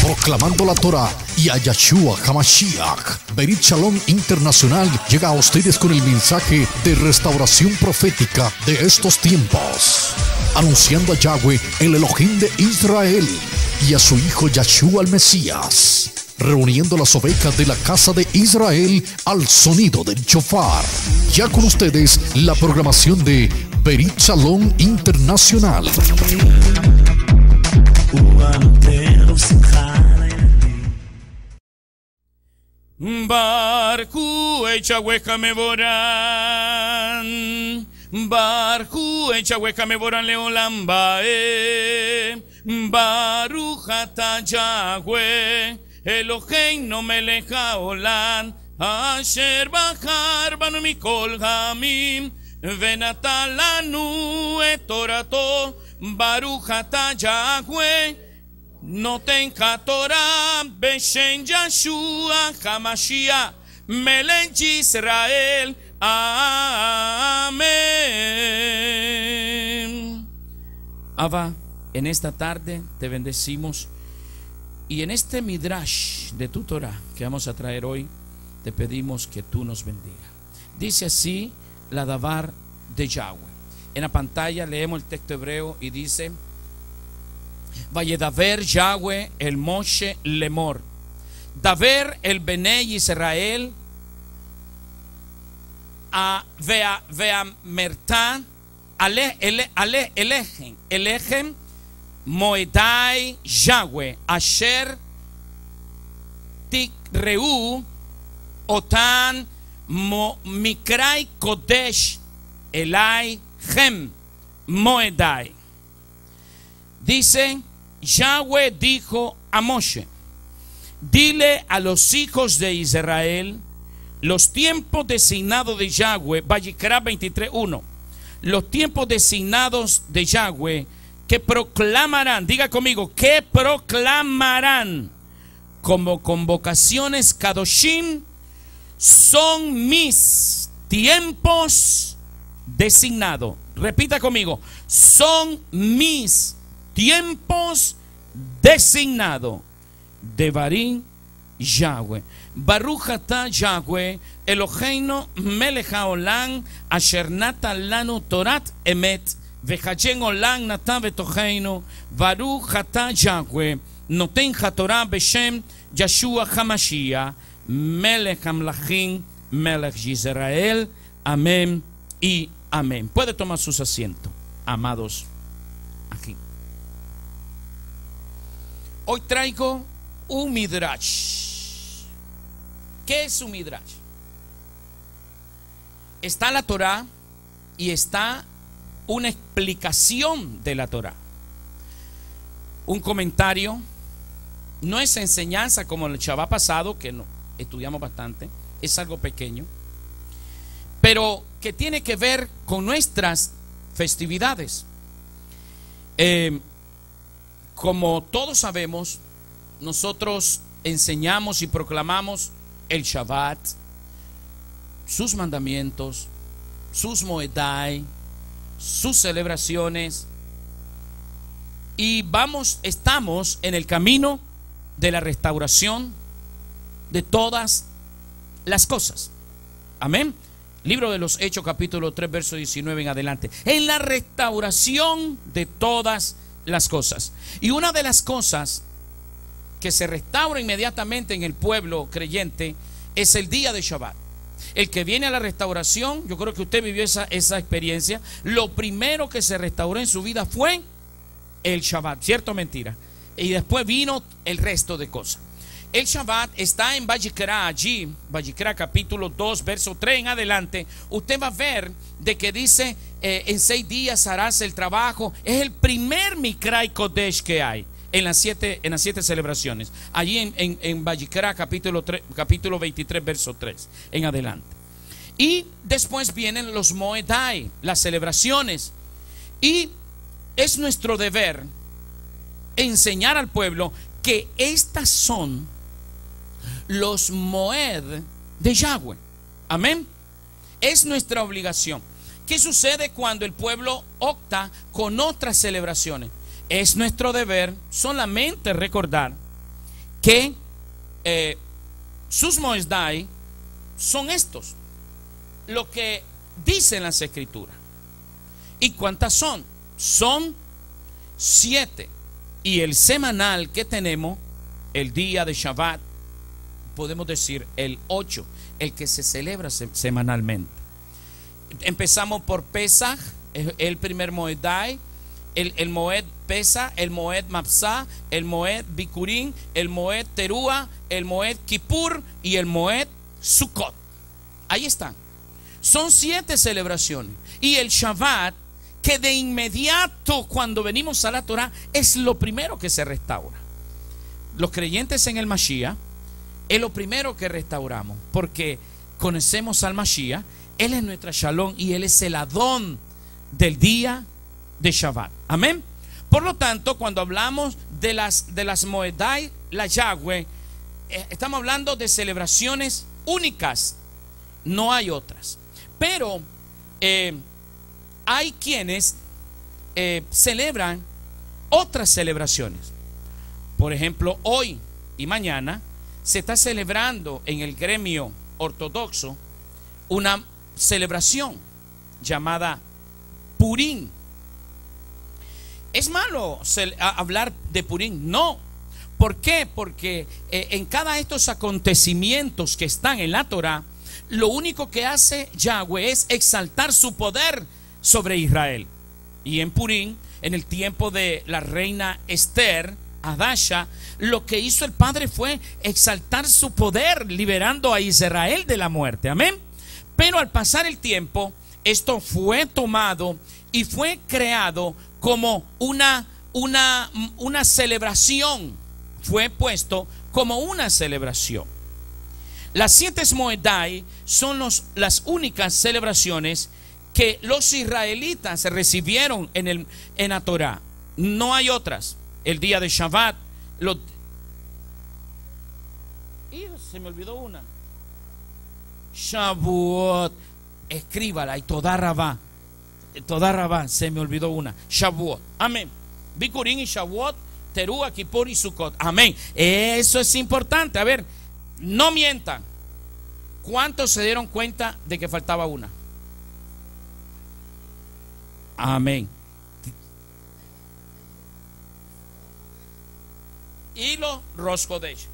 proclamando la Torah y a Yeshua HaMashiach. Berit Shalom Internacional llega a ustedes con el mensaje de restauración profética de estos tiempos, anunciando a Yahweh, el Elohim de Israel, y a su hijo Yeshua el Mesías, reuniendo las ovejas de la casa de Israel al sonido del shofar. Ya con ustedes la programación de Berit Shalom Internacional. Barku Echaweka Meboran, Barku Echaweka Meboran Leolam Bae, Baruch ata Yahweh Eloheinu melech haolam, asher bachar banu mikol hamim, ונתן לנו את תורתו. ברוך אתה יהוה נותן התורה בשם ישוע המשיח מלך ישראל. Amén. Abba, en esta tarde te bendecimos y en este midrash de tu Torah que vamos a traer hoy te pedimos que tú nos bendiga. Dice así la davar de Yahweh. En la pantalla leemos el texto hebreo y dice: Vayedaber Yahweh el Moshe lemor, Daver el Benei Israel a veamerta elechem moedai Yahweh asher tikreu otan mikrai kodesh elai Hem Moedai. Dice: Yahweh dijo a Moshe: dile a los hijos de Israel los tiempos designados de Yahweh. Vayikra 23:1. Los tiempos designados de Yahweh que proclamarán, diga conmigo, que proclamarán como convocaciones Kadoshim, son mis tiempos designados. Repita conmigo: son mis tiempos designados. Devarim Yahweh. Baruch ata Yahweh Eloheinu melech haolam asher natan lanu torat emet vechayen olam natan betocheinu. Baruch ata Yahweh noten hatorah beshem Yeshua HaMashiach melech hamlachim melech Israel. Amén y amén. Puede tomar sus asientos, amados, aquí. Hoy traigo un midrash. ¿Qué es un midrash? Está la Torah y está una explicación de la Torah, un comentario. No es enseñanza como el Shabbat pasado, que no estudiamos bastante. Es algo pequeño, pero que tiene que ver con nuestras festividades. Como todos sabemos, nosotros enseñamos y proclamamos el Shabbat, sus mandamientos, sus moedai, sus celebraciones, y estamos en el camino de la restauración de todas las cosas. Amén. Libro de los Hechos, capítulo 3, verso 19 en adelante. En la restauración de todas las cosas. Y una de las cosas que se restaura inmediatamente en el pueblo creyente es el día de Shabbat. El que viene a la restauración, yo creo que usted vivió esa experiencia. Lo primero que se restauró en su vida fue el Shabbat, ¿cierto o mentira? Y después vino el resto de cosas. El Shabbat está en Vayikra, allí, Vayikra capítulo 2, verso 3 en adelante. Usted va a ver de que dice: en 6 días harás el trabajo. Es el primer Mikrai Kodesh que hay en las siete celebraciones. Allí en Vayikra capítulo 23, verso 3 en adelante. Y después vienen los Moedai, las celebraciones. Y es nuestro deber enseñar al pueblo que estas son los Moed de Yahweh. Amén. Es nuestra obligación. ¿Qué sucede cuando el pueblo opta con otras celebraciones? Es nuestro deber solamente recordar que sus Moesdai son estos, lo que dicen las escrituras. ¿Y cuántas son? Son 7. Y el semanal que tenemos, el día de Shabbat, podemos decir el 8, el que se celebra semanalmente. Empezamos por Pesach, el primer Moedai, el Moed Pesach, el Moed Mapsá, el Moed Bikurim, el Moed Terúa, el Moed Kippur y el Moed Sukkot. Ahí están. Son 7 celebraciones. Y el Shabbat, que de inmediato cuando venimos a la Torah es lo primero que se restaura. Los creyentes en el Mashiach es lo primero que restauramos, porque conocemos al Mashiach. Él es nuestra Shalom y Él es el Adón del día de Shabbat. Amén. Por lo tanto, cuando hablamos de las Moedai, la Yahweh, estamos hablando de celebraciones únicas. No hay otras. Pero hay quienes celebran otras celebraciones. Por ejemplo, hoy y mañana se está celebrando en el gremio ortodoxo una celebración llamada Purim. ¿Es malo hablar de Purim? No. ¿Por qué? Porque en cada de estos acontecimientos que están en la Torah, lo único que hace Yahweh es exaltar su poder sobre Israel. Y en Purim, en el tiempo de la reina Esther, Hadasha, lo que hizo el Padre fue exaltar su poder, liberando a Israel de la muerte. Amén. Pero al pasar el tiempo, esto fue tomado y fue creado como una celebración. Fue puesto como una celebración. Las 7 Moedai son las únicas celebraciones que los israelitas recibieron en la Torah. No hay otras. El día de Shabbat. Se me olvidó una. Shavuot. Escríbala. Y Todá Rabá, se me olvidó una. Shavuot. Amén. Bikurim y Shavuot, Terúa, Kippur y Sukkot. Amén. Eso es importante. A ver, no mientan. ¿Cuántos se dieron cuenta de que faltaba una? Amén. Y los Rosh Chodesh.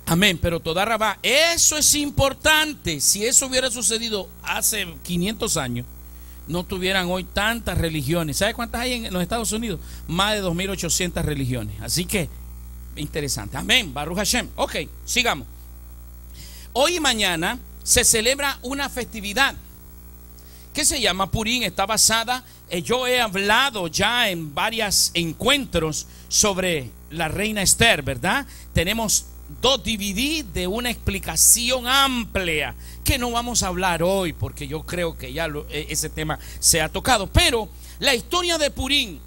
Amén, pero Todá Rabá, eso es importante. Si eso hubiera sucedido hace 500 años, no tuvieran hoy tantas religiones. ¿Sabe cuántas hay en los Estados Unidos? Más de 2.800 religiones. Así que, interesante. Amén, Baruch Hashem. Ok, sigamos. Hoy y mañana se celebra una festividad que se llama Purim. Está basada, yo he hablado ya en varios encuentros sobre la reina Esther, ¿verdad? Tenemos 2 DVD de una explicación amplia que no vamos a hablar hoy porque yo creo que ya ese tema se ha tocado. Pero la historia de Purim,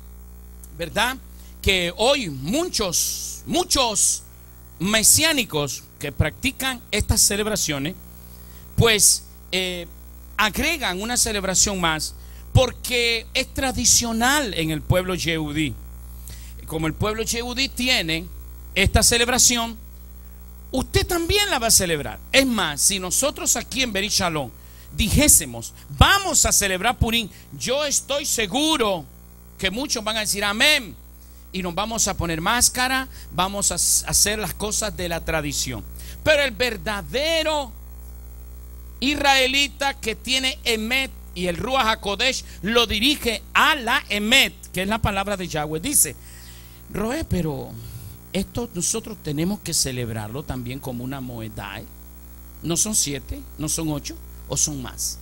¿verdad? Que hoy muchos mesiánicos que practican estas celebraciones, pues agregan una celebración más porque es tradicional en el pueblo yehudí. Como el pueblo yehudí tiene esta celebración, usted también la va a celebrar. Es más, si nosotros aquí en Berit Shalom dijésemos, vamos a celebrar Purim, yo estoy seguro que muchos van a decir amén. Y nos vamos a poner máscara, vamos a hacer las cosas de la tradición. Pero el verdadero israelita que tiene Emet y el Ruach HaKodesh lo dirige a la Emet, que es la palabra de Yahweh. Dice, Roé, pero esto nosotros tenemos que celebrarlo también como una Moedai. ¿No son 7? ¿No son 8? ¿O son más?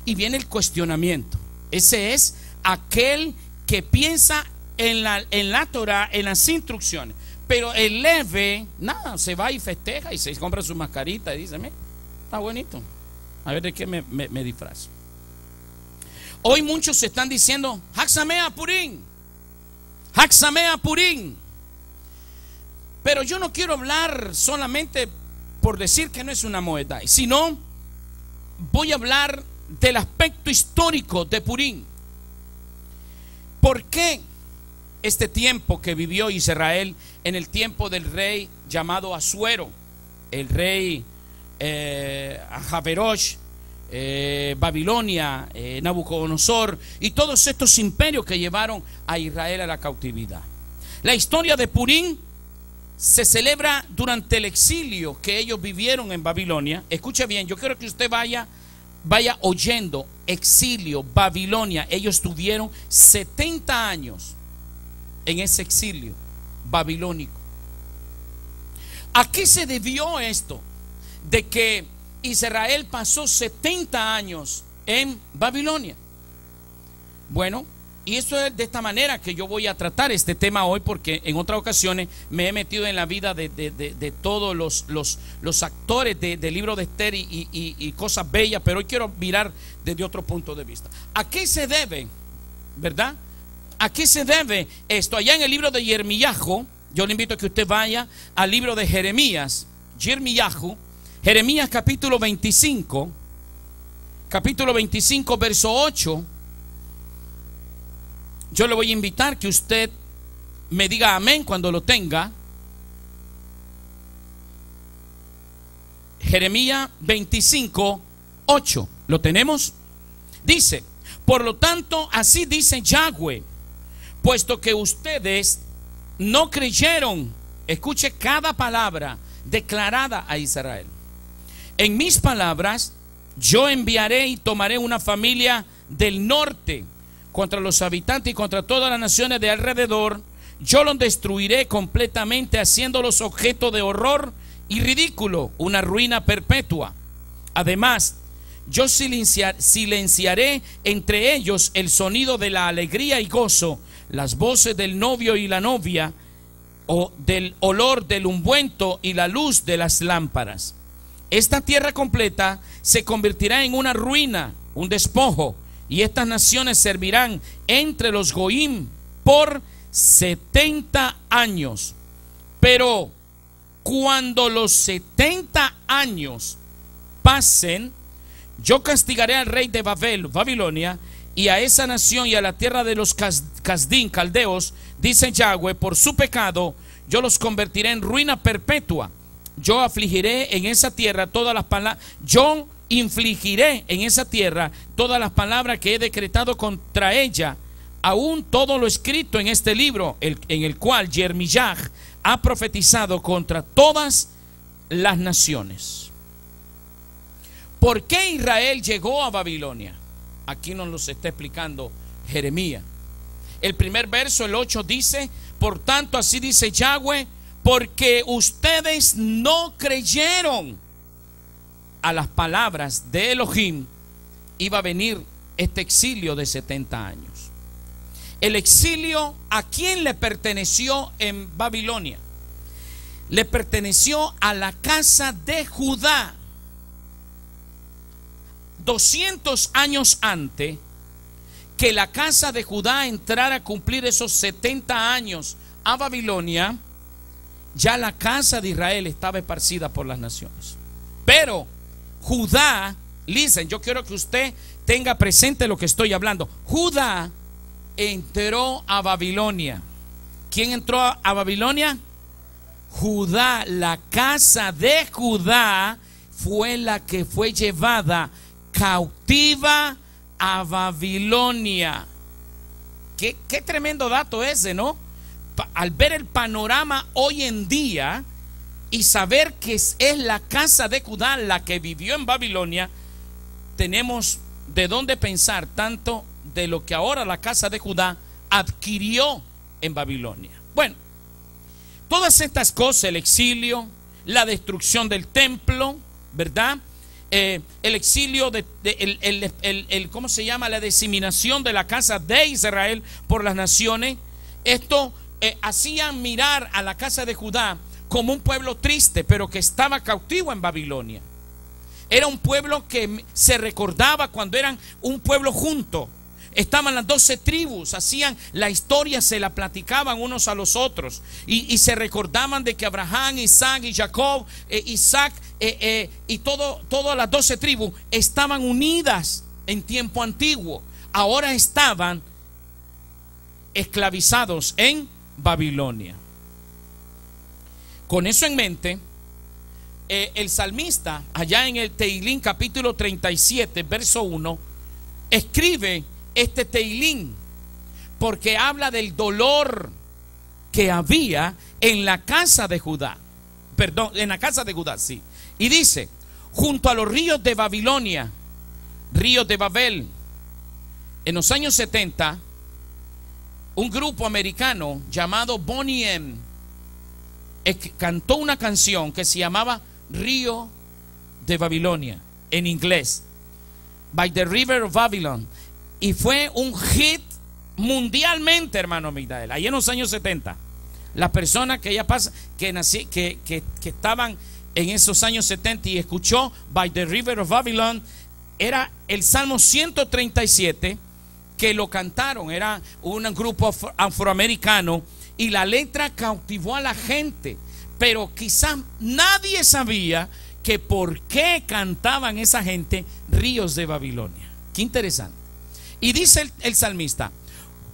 Y viene el cuestionamiento. Ese es aquel que piensa en la Torah, en las instrucciones. Pero el leve, nada, se va y festeja y se compra su mascarita y dice, mira, está bonito, a ver de qué me disfrazo. Hoy muchos se están diciendo Haxamea Purim, Haxamea Purim. Pero yo no quiero hablar solamente por decir que no es una Moedai, sino voy a hablar del aspecto histórico de Purim. ¿Por qué este tiempo que vivió Israel en el tiempo del rey llamado Asuero, el rey Ahasverosh, Babilonia, Nabucodonosor y todos estos imperios que llevaron a Israel a la cautividad? La historia de Purim se celebra durante el exilio que ellos vivieron en Babilonia. Escuche bien, yo quiero que usted vaya oyendo: exilio, Babilonia. Ellos tuvieron 70 años en ese exilio babilónico. ¿A qué se debió esto? De que Israel pasó 70 años en Babilonia. Bueno, y eso es de esta manera que yo voy a tratar este tema hoy, porque en otras ocasiones me he metido en la vida de todos los actores del libro de Esther y cosas bellas, pero hoy quiero mirar desde otro punto de vista. ¿A qué se debe, verdad? ¿A qué se debe esto? Allá en el libro de Jeremías, yo le invito a que usted vaya al libro de Jeremías, Jeremías capítulo 25, verso 8. Yo le voy a invitar que usted me diga amén cuando lo tenga. Jeremías 25, 8. ¿Lo tenemos? Dice: por lo tanto, así dice Yahweh, puesto que ustedes no creyeron, escuche cada palabra declarada a Israel. En mis palabras, yo enviaré y tomaré una familia del norte contra los habitantes y contra todas las naciones de alrededor. Yo los destruiré completamente, haciéndolos objeto de horror y ridículo, una ruina perpetua. Además, yo silenciaré entre ellos el sonido de la alegría y gozo, las voces del novio y la novia, o del olor del ungüento y la luz de las lámparas. Esta tierra completa se convertirá en una ruina, un despojo, y estas naciones servirán entre los goim por 70 años. Pero cuando los 70 años pasen, yo castigaré al rey de Babilonia, y a esa nación y a la tierra de los caldeos, dice Yahweh, por su pecado. Yo los convertiré en ruina perpetua. Yo afligiré en esa tierra todas las palabras. Yo infligiré en esa tierra todas las palabras que he decretado contra ella, aún todo lo escrito en este libro, en el cual Jeremías ha profetizado contra todas las naciones. ¿Por qué Israel llegó a Babilonia? Aquí nos lo está explicando Jeremías. El primer verso, el 8, dice: por tanto, así dice Yahweh, porque ustedes no creyeron a las palabras de Elohim, iba a venir este exilio de 70 años. El exilio, ¿a quién le perteneció en Babilonia? Le perteneció a la casa de Judá. 200 años antes que la casa de Judá entrara a cumplir esos 70 años a Babilonia, ya la casa de Israel estaba esparcida por las naciones. Pero Judá, listen, yo quiero que usted tenga presente lo que estoy hablando. Judá entró a Babilonia. ¿Quién entró a Babilonia? Judá. La casa de Judá fue la que fue llevada cautiva a Babilonia. Qué tremendo dato ese, ¿no? Al ver el panorama hoy en día y saber que es la casa de Judá la que vivió en Babilonia, tenemos de dónde pensar tanto de lo que ahora la casa de Judá adquirió en Babilonia. Bueno, todas estas cosas, el exilio, la destrucción del templo, ¿verdad? El exilio, ¿cómo se llama? La diseminación de la casa de Israel por las naciones. Esto hacían mirar a la casa de Judá como un pueblo triste, pero que estaba cautivo en Babilonia. Era un pueblo que se recordaba cuando eran un pueblo junto. estaban las 12 tribus, hacían la historia, se la platicaban unos a los otros y se recordaban de que Abraham, Isaac y Jacob, y todas las 12 tribus estaban unidas en tiempo antiguo. Ahora estaban esclavizados en Babilonia. Con eso en mente, el salmista, allá en el Teilín capítulo 37 verso 1, escribe este Teilín porque habla del dolor que había en la casa de Judá. Perdón, en la casa de Judá, sí. Y dice: junto a los ríos de Babilonia, ríos de Babel. En los años 70, un grupo americano llamado Boney M cantó una canción que se llamaba Río de Babilonia, en inglés, By the River of Babylon, y fue un hit mundialmente, hermano Migdael, ahí en los años 70. Las personas que estaban en esos años 70 y escuchó By the River of Babylon, era el Salmo 137 que lo cantaron. Era un grupo afroamericano y la letra cautivó a la gente, pero quizás nadie sabía que por qué cantaban esa gente ríos de Babilonia. Qué interesante. Y dice el salmista: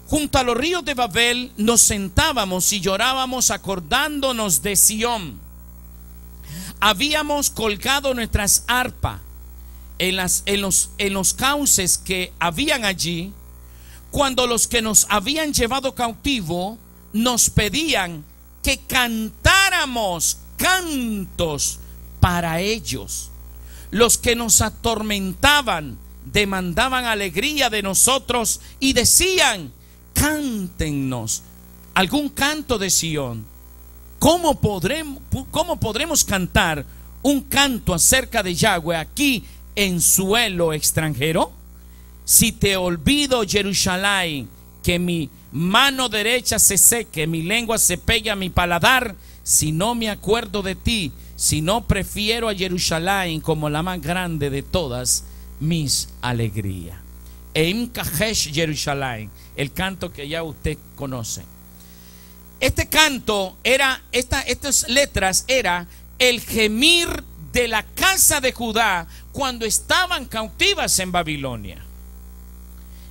junto a los ríos de Babel nos sentábamos y llorábamos acordándonos de Sión. Habíamos colgado nuestras arpas en los cauces que habían allí, cuando los que nos habían llevado cautivo nos pedían que cantáramos cantos para ellos. Los que nos atormentaban demandaban alegría de nosotros y decían: cántennos algún canto de Sión. ¿Cómo podremos cantar un canto acerca de Yahweh aquí en suelo extranjero? Si te olvido, Jerusalén, que mi mano derecha se seque, mi lengua se pegue a mi paladar, si no me acuerdo de ti, si no prefiero a Jerusalén como la más grande de todas mis alegrías. Eim Kahesh Jerusalén, el canto que ya usted conoce. Este canto estas letras era el gemir de la casa de Judá cuando estaban cautivas en Babilonia.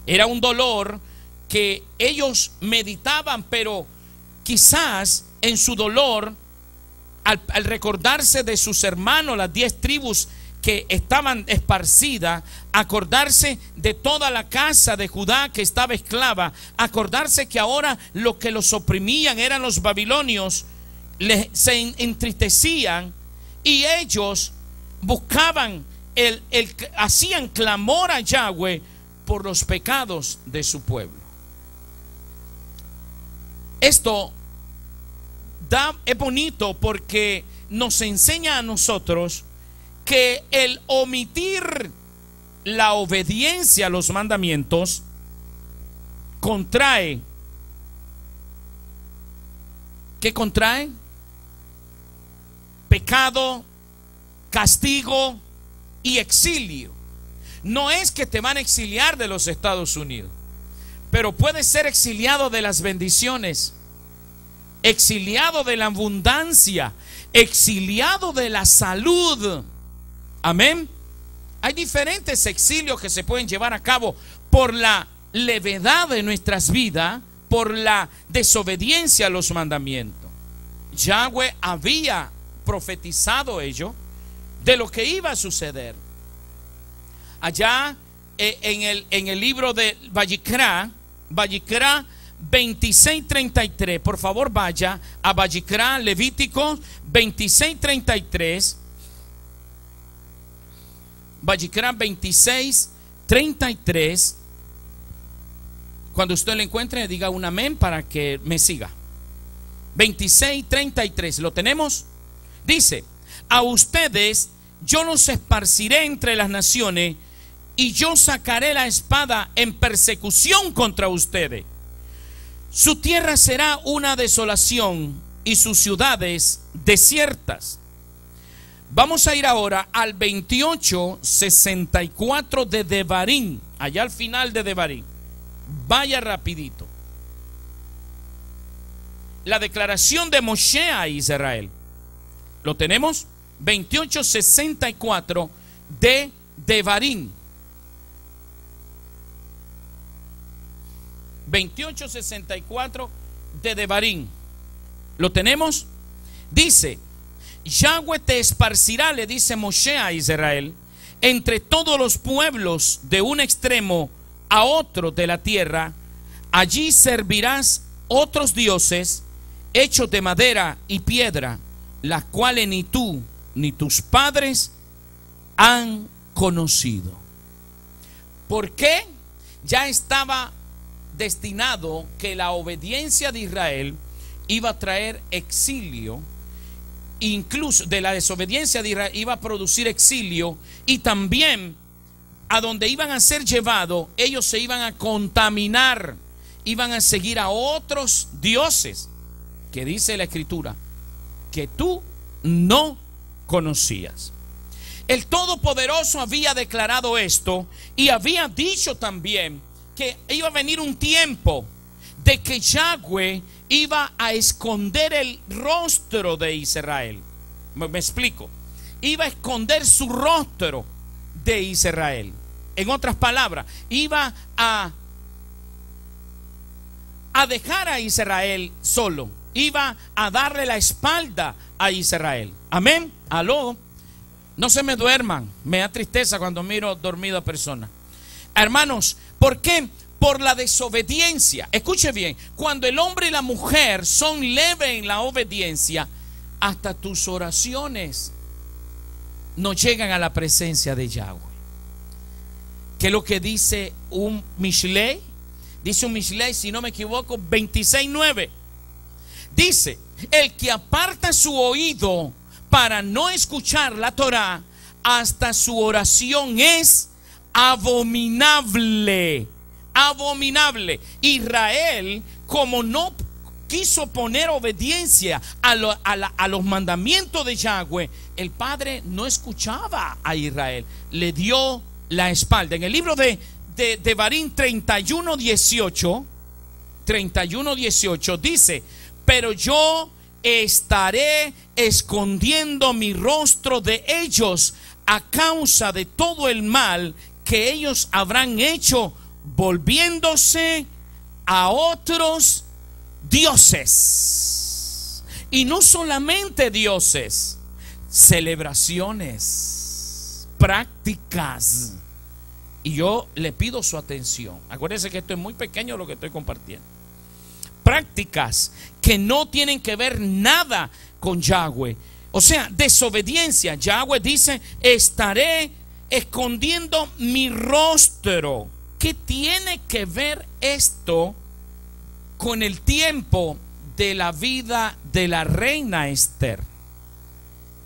Era un dolor que ellos meditaban, pero quizás en su dolor, al recordarse de sus hermanos, las 10 tribus que estaban esparcidas, acordarse de toda la casa de Judá que estaba esclava, acordarse que ahora lo que los oprimían eran los babilonios, se entristecían y ellos buscaban, hacían clamor a Yahweh por los pecados de su pueblo. Esto es bonito porque nos enseña a nosotros que el omitir la obediencia a los mandamientos contrae. ¿Qué contrae? Pecado, castigo y exilio. No es que te van a exiliar de los Estados Unidos, pero puedes ser exiliado de las bendiciones, exiliado de la abundancia, exiliado de la salud. Amén. Hay diferentes exilios que se pueden llevar a cabo por la levedad de nuestras vidas, por la desobediencia a los mandamientos. Yahweh había profetizado ello de lo que iba a suceder. Allá en el libro de Vayikra 26:33, por favor vaya a Vayikra, Levítico 26:33. Vayikra 26:33. Cuando usted lo encuentre, diga un amén para que me siga. 26:33, ¿lo tenemos? Dice: a ustedes yo los esparciré entre las naciones y yo sacaré la espada en persecución contra ustedes. Su tierra será una desolación y sus ciudades desiertas. Vamos a ir ahora al 28:64 de Devarim, allá al final de Devarim. Vaya rapidito. La declaración de Moshe a Israel. ¿Lo tenemos? 28:64 de Devarim. 28:64 de Devarim. ¿Lo tenemos? Dice: Yahweh te esparcirá, le dice Moshe a Israel, entre todos los pueblos de un extremo a otro de la tierra. Allí servirás otros dioses hechos de madera y piedra, las cuales ni tú ni tus padres han conocido. ¿Por qué? Ya estaba destinado que la obediencia de Israel iba a traer exilio. Incluso de la desobediencia de Israel iba a producir exilio, y también a donde iban a ser llevados, ellos se iban a contaminar, iban a seguir a otros dioses que dice la Escritura que tú no conocías. El Todopoderoso había declarado esto y había dicho también que iba a venir un tiempo de que Yahweh iba a esconder el rostro de Israel. Me explico. Iba a esconder su rostro de Israel. En otras palabras, iba a dejar a Israel solo. Iba a darle la espalda a Israel. Amén. Aló. No se me duerman. Me da tristeza cuando miro dormido a personas. Hermanos, ¿por qué? Por la desobediencia. Escuche bien, cuando el hombre y la mujer son leves en la obediencia, hasta tus oraciones no llegan a la presencia de Yahweh. ¿Qué es lo que dice un Mishlei? Dice un Mishlei, si no me equivoco, 26:9. Dice: el que aparta su oído para no escuchar la Torá, hasta su oración es abominable. Abominable. Israel, como no quiso poner obediencia a los mandamientos de Yahweh, el Padre no escuchaba a Israel, le dio la espalda. En el libro de Devarim 31:18 dice: pero yo estaré escondiendo mi rostro de ellos a causa de todo el mal que ellos habrán hecho, volviéndose a otros dioses. Y no solamente dioses, celebraciones, prácticas. Y yo le pido su atención. Acuérdense que esto es muy pequeño lo que estoy compartiendo. Prácticas que no tienen que ver nada con Yahweh. O sea, desobediencia. Yahweh dice: estaré escondiendo mi rostro. ¿Qué tiene que ver esto con el tiempo de la vida de la reina Esther?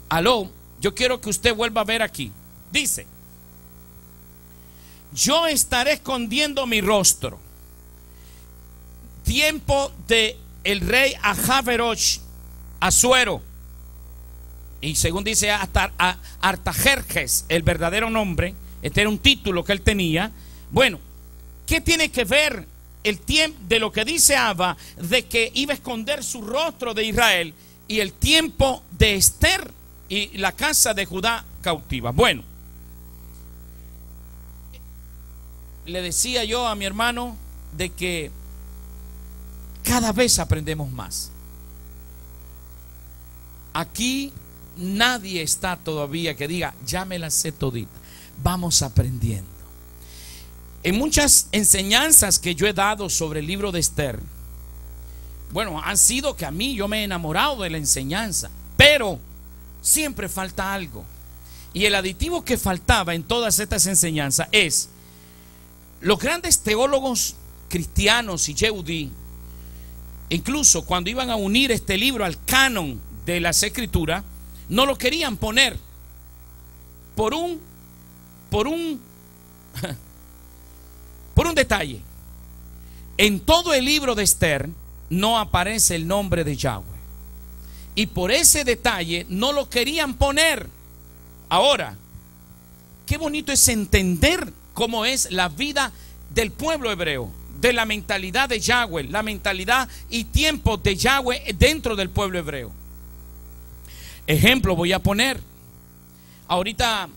Aló, yo quiero que usted vuelva a ver aquí. Dice: yo estaré escondiendo mi rostro. Tiempo de el rey Ahasverosh, Asuero, y según dice Artajerjes, el verdadero nombre. Este era un título que él tenía. Bueno, ¿qué tiene que ver el tiempo de lo que dice Abba de que iba a esconder su rostro de Israel y el tiempo de Esther y la casa de Judá cautiva? Bueno, le decía yo a mi hermano de que cada vez aprendemos más. Aquí nadie está todavía que diga: ya me la sé todita. Vamos aprendiendo. En muchas enseñanzas que yo he dado sobre el libro de Esther, bueno, han sido que a mí yo me he enamorado de la enseñanza, pero siempre falta algo. Y el aditivo que faltaba en todas estas enseñanzas es: los grandes teólogos cristianos y Yehudí, incluso cuando iban a unir este libro al canon de las Escrituras, no lo querían poner por un detalle. En todo el libro de Esther no aparece el nombre de Yahweh, y por ese detalle no lo querían poner. Ahora, qué bonito es entender cómo es la vida del pueblo hebreo, de la mentalidad de Yahweh, la mentalidad y tiempo de Yahweh dentro del pueblo hebreo. Ejemplo voy a poner. Ahorita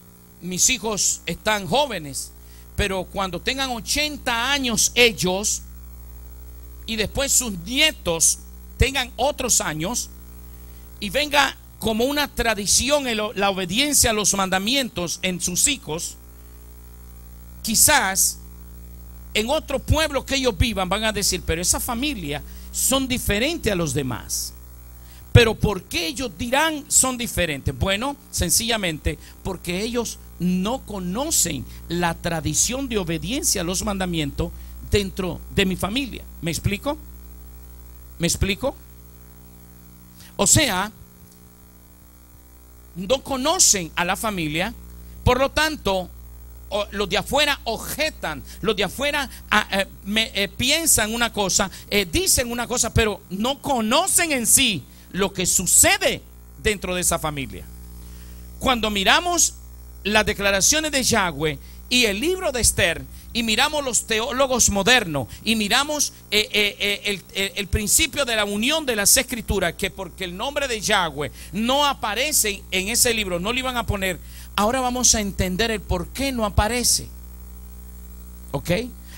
mis hijos están jóvenes, pero cuando tengan 80 años ellos y después sus nietos tengan otros años y venga como una tradición la obediencia a los mandamientos en sus hijos, quizás en otro pueblo que ellos vivan van a decir, pero esa familia son diferentes a los demás. Pero ¿por qué ellos dirán son diferentes? Bueno, sencillamente porque ellos no conocen la tradición de obediencia a los mandamientos dentro de mi familia. ¿Me explico? ¿Me explico? O sea, no conocen a la familia, por lo tanto, los de afuera objetan, los de afuera piensan una cosa, dicen una cosa, pero no conocen en sí lo que sucede dentro de esa familia. Cuando miramos las declaraciones de Yahweh y el libro de Esther, y miramos los teólogos modernos, y miramos el principio de la unión de las escrituras, que porque el nombre de Yahweh no aparece en ese libro, no lo iban a poner. Ahora vamos a entender el por qué no aparece. ¿Ok?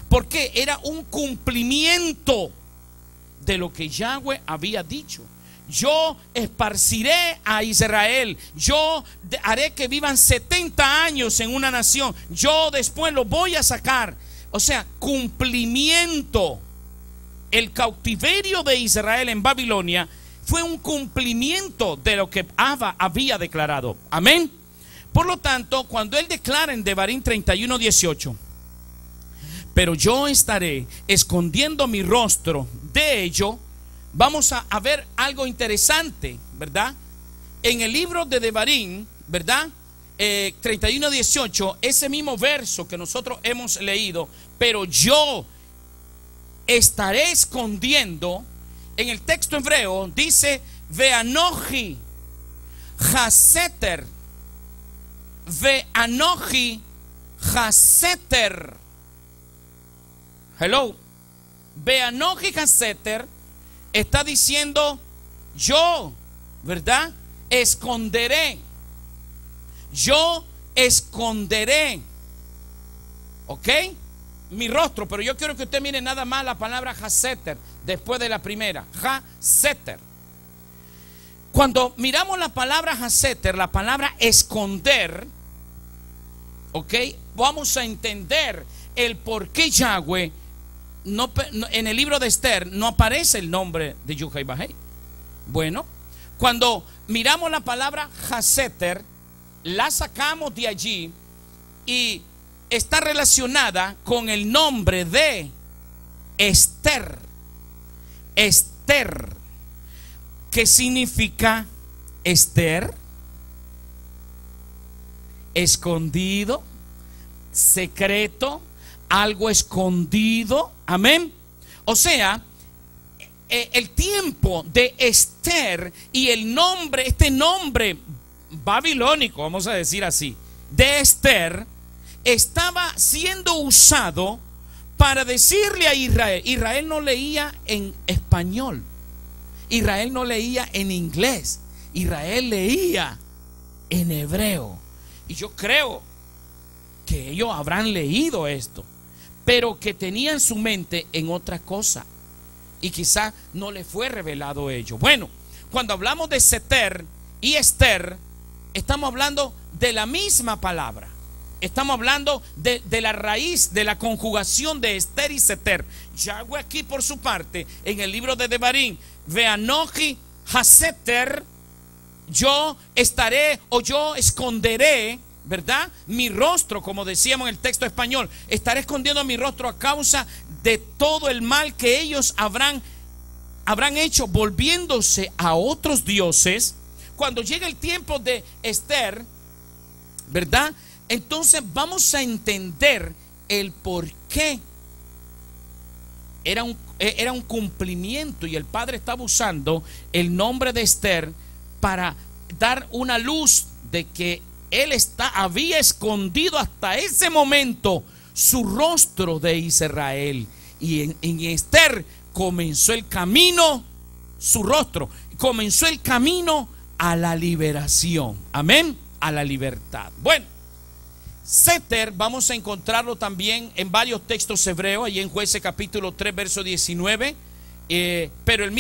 Porque era un cumplimiento de lo que Yahweh había dicho. Yo esparciré a Israel, yo haré que vivan 70 años en una nación, yo después los voy a sacar. O sea, cumplimiento. El cautiverio de Israel en Babilonia fue un cumplimiento de lo que Abba había declarado. Amén. Por lo tanto, cuando él declara en Devarim 31:18, pero yo estaré escondiendo mi rostro de ello, vamos a ver algo interesante, ¿verdad? En el libro de Devarim, ¿verdad? 31:18, ese mismo verso que nosotros hemos leído, pero yo estaré escondiendo, en el texto hebreo dice, Veanoji Haseter, Veanoji Haseter. Hello. Veanoji Haseter está diciendo yo, ¿verdad? Esconderé. Yo esconderé. ¿Ok? Mi rostro. Pero yo quiero que usted mire nada más la palabra Haseter después de la primera. Haseter. Cuando miramos la palabra Haseter, la palabra esconder, ¿ok? Vamos a entender el por qué Yahweh en el libro de Esther no aparece el nombre de Yud-Heh-Vah-Heh. Bueno, cuando miramos la palabra Haseter, la sacamos de allí y está relacionada con el nombre de Esther. Esther. ¿Qué significa Esther? Escondido, secreto, algo escondido. Amén. O sea, el tiempo de Esther y el nombre, este nombre babilónico, vamos a decir así, de Esther, estaba siendo usado para decirle a Israel. Israel no leía en español, Israel no leía en inglés, Israel leía en hebreo. Y yo creo que ellos habrán leído esto, pero que tenían su mente en otra cosa y quizá no le fue revelado ello. Bueno, cuando hablamos de Seter y Esther, estamos hablando de la misma palabra. Estamos hablando de la raíz, de la conjugación de Esther y Seter. Yahweh aquí por su parte, en el libro de Devarim, Veanoji Haseter, yo estaré o yo esconderé, ¿verdad? Mi rostro, como decíamos en el texto español, estaré escondiendo mi rostro a causa de todo el mal que ellos habrán hecho, volviéndose a otros dioses. Cuando llega el tiempo de Esther, ¿verdad? Entonces vamos a entender el por qué. Era un cumplimiento, y el Padre estaba usando el nombre de Esther para dar una luz de que él había escondido hasta ese momento su rostro de Israel. Y en Esther comenzó el camino, su rostro, comenzó el camino a la liberación. Amén, a la libertad. Bueno, Seter vamos a encontrarlo también en varios textos hebreos, ahí en Jueces capítulo 3 verso 19. Pero él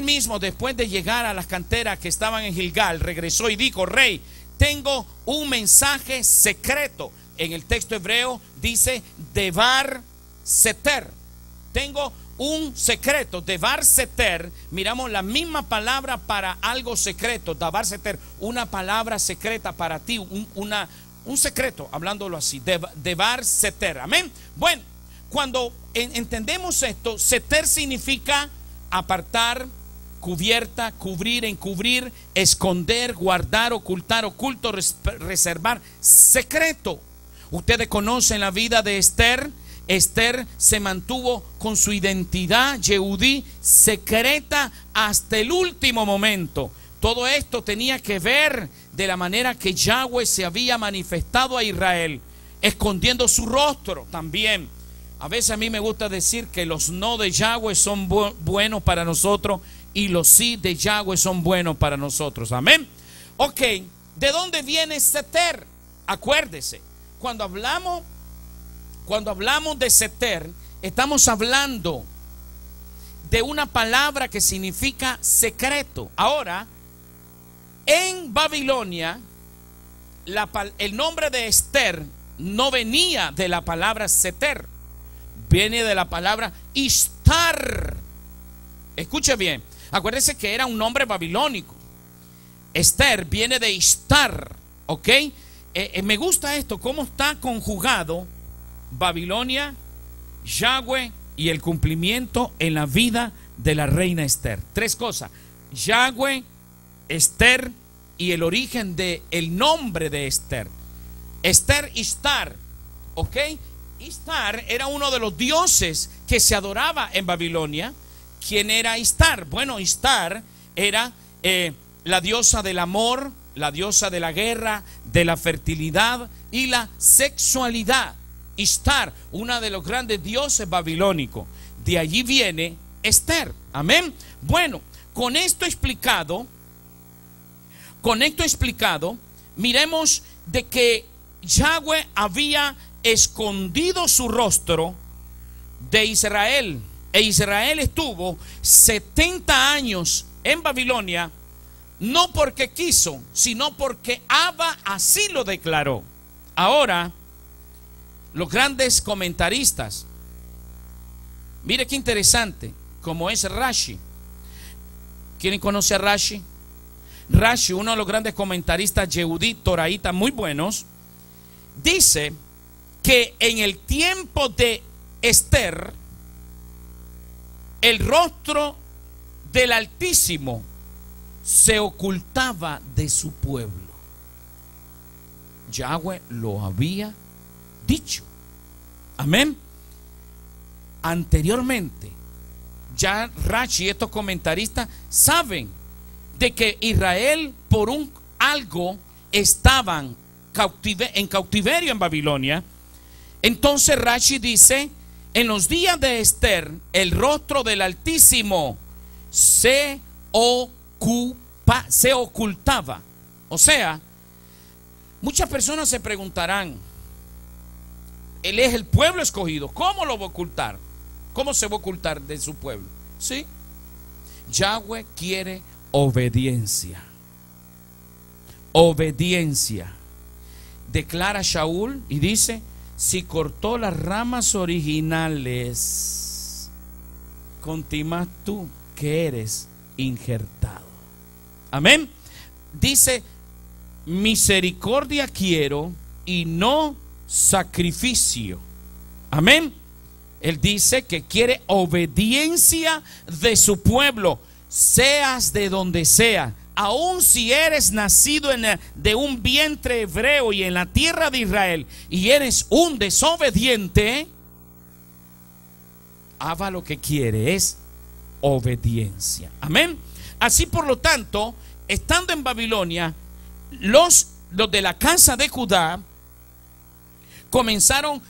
mismo, después de llegar a las canteras que estaban en Gilgal, regresó y dijo: rey, tengo un mensaje secreto. En el texto hebreo dice Devar Seter. Tengo un secreto, Devar Seter. Miramos la misma palabra para algo secreto, Devar Seter, una palabra secreta para ti, un secreto, hablándolo así, Devar Seter. Amén. Bueno, cuando entendemos esto, Seter significa apartar, cubierta, cubrir, encubrir, esconder, guardar, ocultar, oculto, reservar, secreto. Ustedes conocen la vida de Esther. Esther se mantuvo con su identidad Yehudí secreta hasta el último momento. Todo esto tenía que ver de la manera que Yahweh se había manifestado a Israel, escondiendo su rostro también. A veces a mí me gusta decir que los no de Yahweh son buenos para nosotros y los sí de Yahweh son buenos para nosotros. Amén. Ok, ¿de dónde viene Seter? Acuérdese, cuando hablamos de Seter, estamos hablando de una palabra que significa secreto. Ahora, en Babilonia, el nombre de Esther no venía de la palabra Seter, viene de la palabra Ishtar. Escuche bien, acuérdese que era un nombre babilónico. Esther viene de Ishtar, ¿ok? Me gusta esto, cómo está conjugado Babilonia, Yahweh y el cumplimiento en la vida de la reina Esther. Tres cosas: Yahweh, Esther y el origen del nombre de Esther. Esther, Ishtar, ¿ok? Ishtar era uno de los dioses que se adoraba en Babilonia. ¿Quién era Ishtar? Bueno, Ishtar era la diosa del amor, la diosa de la guerra, de la fertilidad y la sexualidad. Ishtar, una de los grandes dioses babilónicos. De allí viene Esther. Amén. Bueno, con esto explicado, miremos de que Yahweh había escondido su rostro de Israel, e Israel estuvo 70 años en Babilonia, no porque quiso, sino porque Abba así lo declaró. Ahora, los grandes comentaristas, mire qué interesante, como es Rashi. ¿Quién conoce a Rashi? Rashi, uno de los grandes comentaristas yehudí, toraítas muy buenos, dice que en el tiempo de Esther, el rostro del Altísimo se ocultaba de su pueblo. Yahweh lo había dicho. Amén. Anteriormente, ya Rashi y estos comentaristas saben de que Israel por algo estaban en cautiverio en Babilonia. Entonces Rashi dice: en los días de Esther, el rostro del Altísimo se ocultaba. O sea, muchas personas se preguntarán: él es el pueblo escogido, ¿cómo lo va a ocultar? ¿Cómo se va a ocultar de su pueblo? Sí, Yahweh quiere obediencia. Obediencia. Declara Shaul y dice: si cortó las ramas originales, continúas tú que eres injertado. Amén. Dice: misericordia quiero y no sacrificio. Amén. Él dice que quiere obediencia de su pueblo, seas de donde sea. Aun si eres nacido de un vientre hebreo y en la tierra de Israel y eres un desobediente, Abba lo que quiere es obediencia. Amén. Así, por lo tanto, estando en Babilonia, los de la casa de Judá comenzaron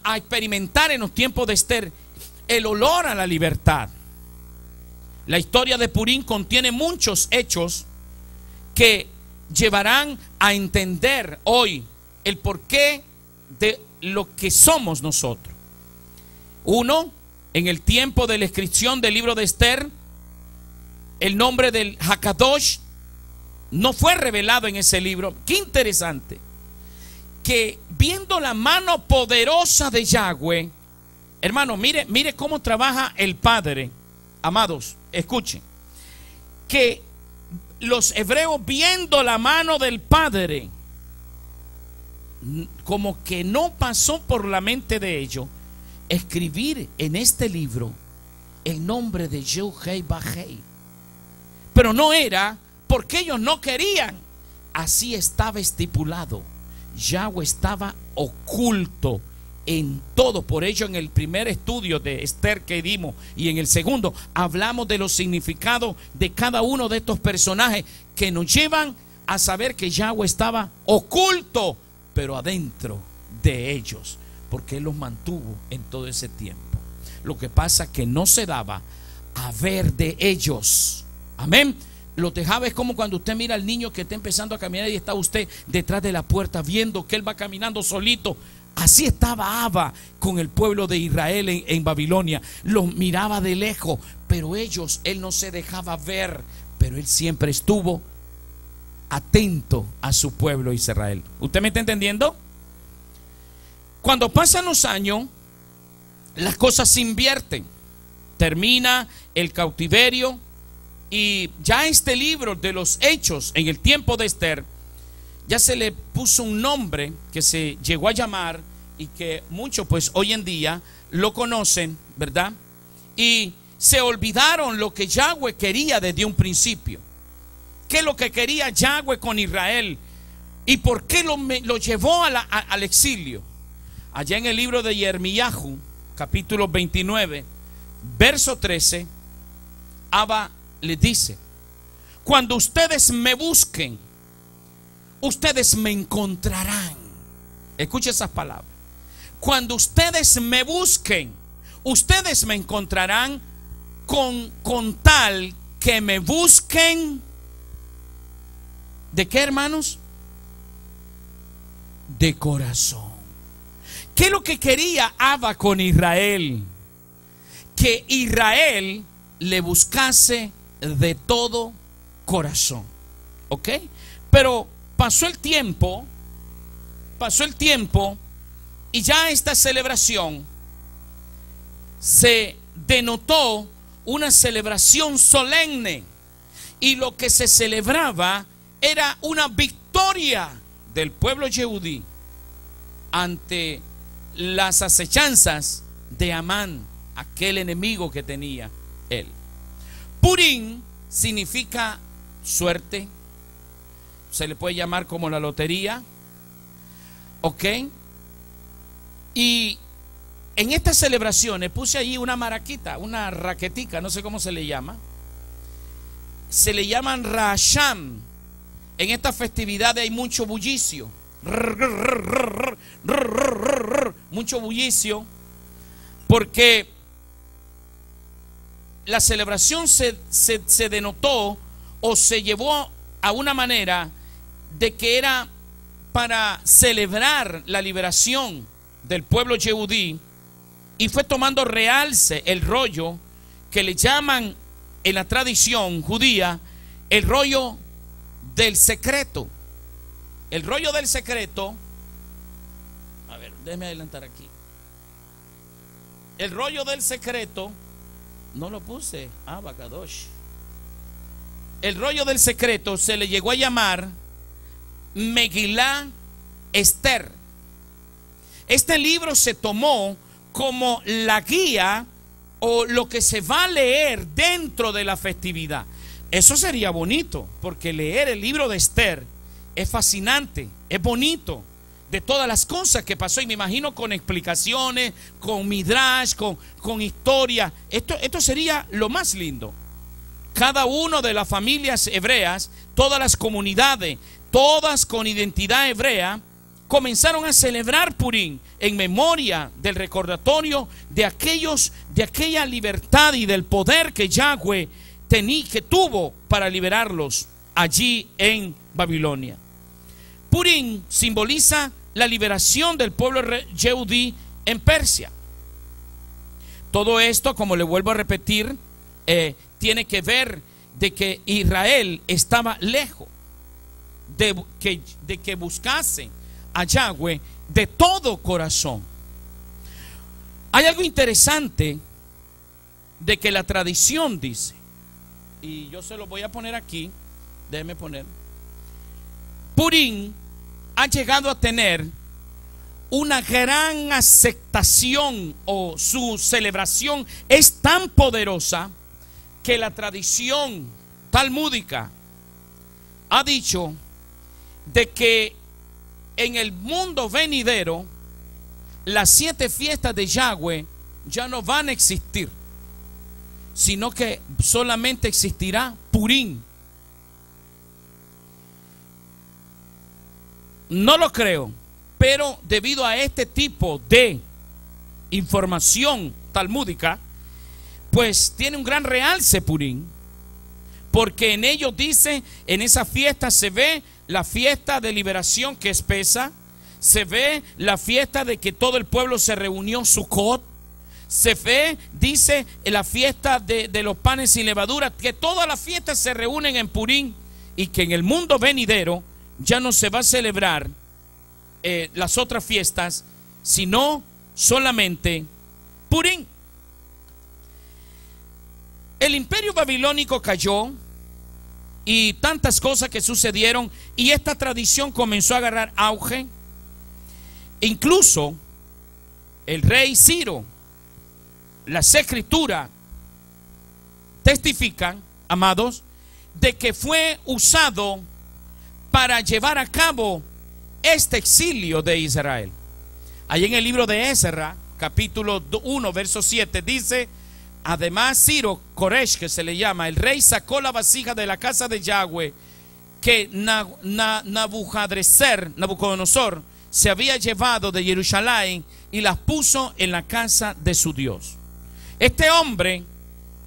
a experimentar en los tiempos de Esther el olor a la libertad. La historia de Purim contiene muchos hechos que llevarán a entender hoy el porqué de lo que somos nosotros. Uno, en el tiempo de la escripción del libro de Esther, el nombre del Hakadosh no fue revelado en ese libro. Qué interesante, que viendo la mano poderosa de Yahweh, hermano, mire cómo trabaja el Padre. Amados, escuchen, que los hebreos, viendo la mano del Padre, como que no pasó por la mente de ellos escribir en este libro el nombre de Yud-Hei Vah-Hei. Pero no era porque ellos no querían, así estaba estipulado. Yahweh estaba oculto en todo. Por ello, en el primer estudio de Esther que dimos y en el segundo hablamos de los significados de cada uno de estos personajes que nos llevan a saber que Yahweh estaba oculto, pero adentro de ellos, porque Él los mantuvo en todo ese tiempo. Lo que pasa es que no se daba a ver de ellos. Amén. Los dejaba. Es como cuando usted mira al niño que está empezando a caminar y está usted detrás de la puerta viendo que él va caminando solito. Así estaba Abba con el pueblo de Israel en Babilonia. Los miraba de lejos, pero ellos, él no se dejaba ver, pero él siempre estuvo atento a su pueblo Israel. ¿Usted me está entendiendo? Cuando pasan los años, las cosas se invierten. Termina el cautiverio y ya este libro de los hechos en el tiempo de Esther ya se le puso un nombre que se llegó a llamar y que muchos pues hoy en día lo conocen, ¿verdad? Y se olvidaron lo que Yahweh quería desde un principio. ¿Qué es lo que quería Yahweh con Israel? ¿Y por qué lo llevó al exilio? Allá en el libro de Jeremías, capítulo 29, verso 13, Abba le dice: cuando ustedes me busquen, ustedes me encontrarán. Escuche esas palabras. Cuando ustedes me busquen, ustedes me encontrarán, con tal que me busquen. ¿De qué, hermanos? De corazón. ¿Qué es lo que quería Abba con Israel? Que Israel le buscase de todo corazón. ¿Ok? Pero pasó el tiempo y ya esta celebración se denotó una celebración solemne, y lo que se celebraba era una victoria del pueblo yehudí ante las acechanzas de Amán, aquel enemigo que tenía él. Purim significa suerte, se le puede llamar como la lotería, ¿ok? Y en estas celebraciones puse allí una maraquita, una raquetica, no sé cómo se le llama. Se le llaman Rasham. En esta festividad hay mucho bullicio, mucho bullicio, porque la celebración se denotó o se llevó a una manera de que era para celebrar la liberación del pueblo yehudí, y fue tomando realce el rollo que le llaman en la tradición judía el rollo del secreto. El rollo del secreto, a ver, déjeme adelantar aquí. El rollo del secreto, no lo puse, Abacadosh. El rollo del secreto se le llegó a llamar Megilá Esther. Este libro se tomó como la guía o lo que se va a leer dentro de la festividad. Eso sería bonito, porque leer el libro de Esther es fascinante, es bonito, de todas las cosas que pasó, y me imagino con explicaciones, con midrash, con historia. Esto sería lo más lindo. Cada uno de las familias hebreas, todas las comunidades, todas con identidad hebrea, comenzaron a celebrar Purim en memoria del recordatorio de aquella libertad y del poder que Yahweh que tuvo para liberarlos allí en Babilonia. Purim simboliza la liberación del pueblo Yehudí en Persia. Todo esto, como le vuelvo a repetir, tiene que ver de que Israel estaba lejos de que buscase a Yahweh de todo corazón. Hay algo interesante de que la tradición dice, y yo se lo voy a poner aquí, déjeme poner. Purim ha llegado a tener una gran aceptación, o su celebración es tan poderosa que la tradición talmúdica ha dicho de que en el mundo venidero las 7 fiestas de Yahweh ya no van a existir, sino que solamente existirá Purim. No lo creo, pero debido a este tipo de información talmúdica, pues tiene un gran realce Purim, porque en ellos dice, en esa fiesta se ve la fiesta de liberación, que es Pesa, se ve la fiesta de que todo el pueblo se reunió, Sukkot, se ve, dice, la fiesta de los panes sin levadura, que todas las fiestas se reúnen en Purim, y que en el mundo venidero ya no se va a celebrar las otras fiestas, sino solamente Purim. El imperio babilónico cayó y tantas cosas que sucedieron, y esta tradición comenzó a agarrar auge. Incluso el rey Ciro, las escrituras testifican, amados, de que fue usado para llevar a cabo este exilio de Israel. Ahí en el libro de Ezra, capítulo 1, verso 7, dice: además Ciro, Koresh que se le llama, el rey sacó la vasija de la casa de Yahweh que Nabucodonosor se había llevado de Jerusalén, y las puso en la casa de su Dios. Este hombre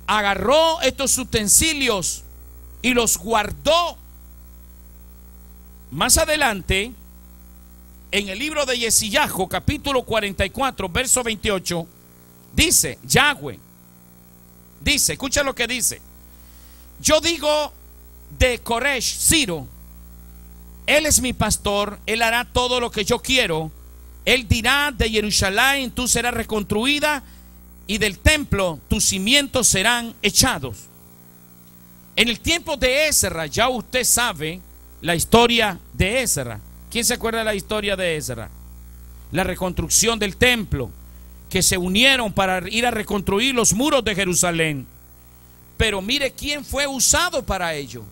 agarró estos utensilios y los guardó. Más adelante, en el libro de Yesiyahu, capítulo 44, verso 28, dice, Yahweh dice, escucha lo que dice: yo digo de Koresh, Ciro, él es mi pastor, él hará todo lo que yo quiero. Él dirá de Jerusalén, tú serás reconstruida, y del templo tus cimientos serán echados. En el tiempo de Ezra, ya usted sabe la historia de Ezra. ¿Quién se acuerda de la historia de Ezra? La reconstrucción del templo, que se unieron para ir a reconstruir los muros de Jerusalén. Pero mire quién fue usado para ello.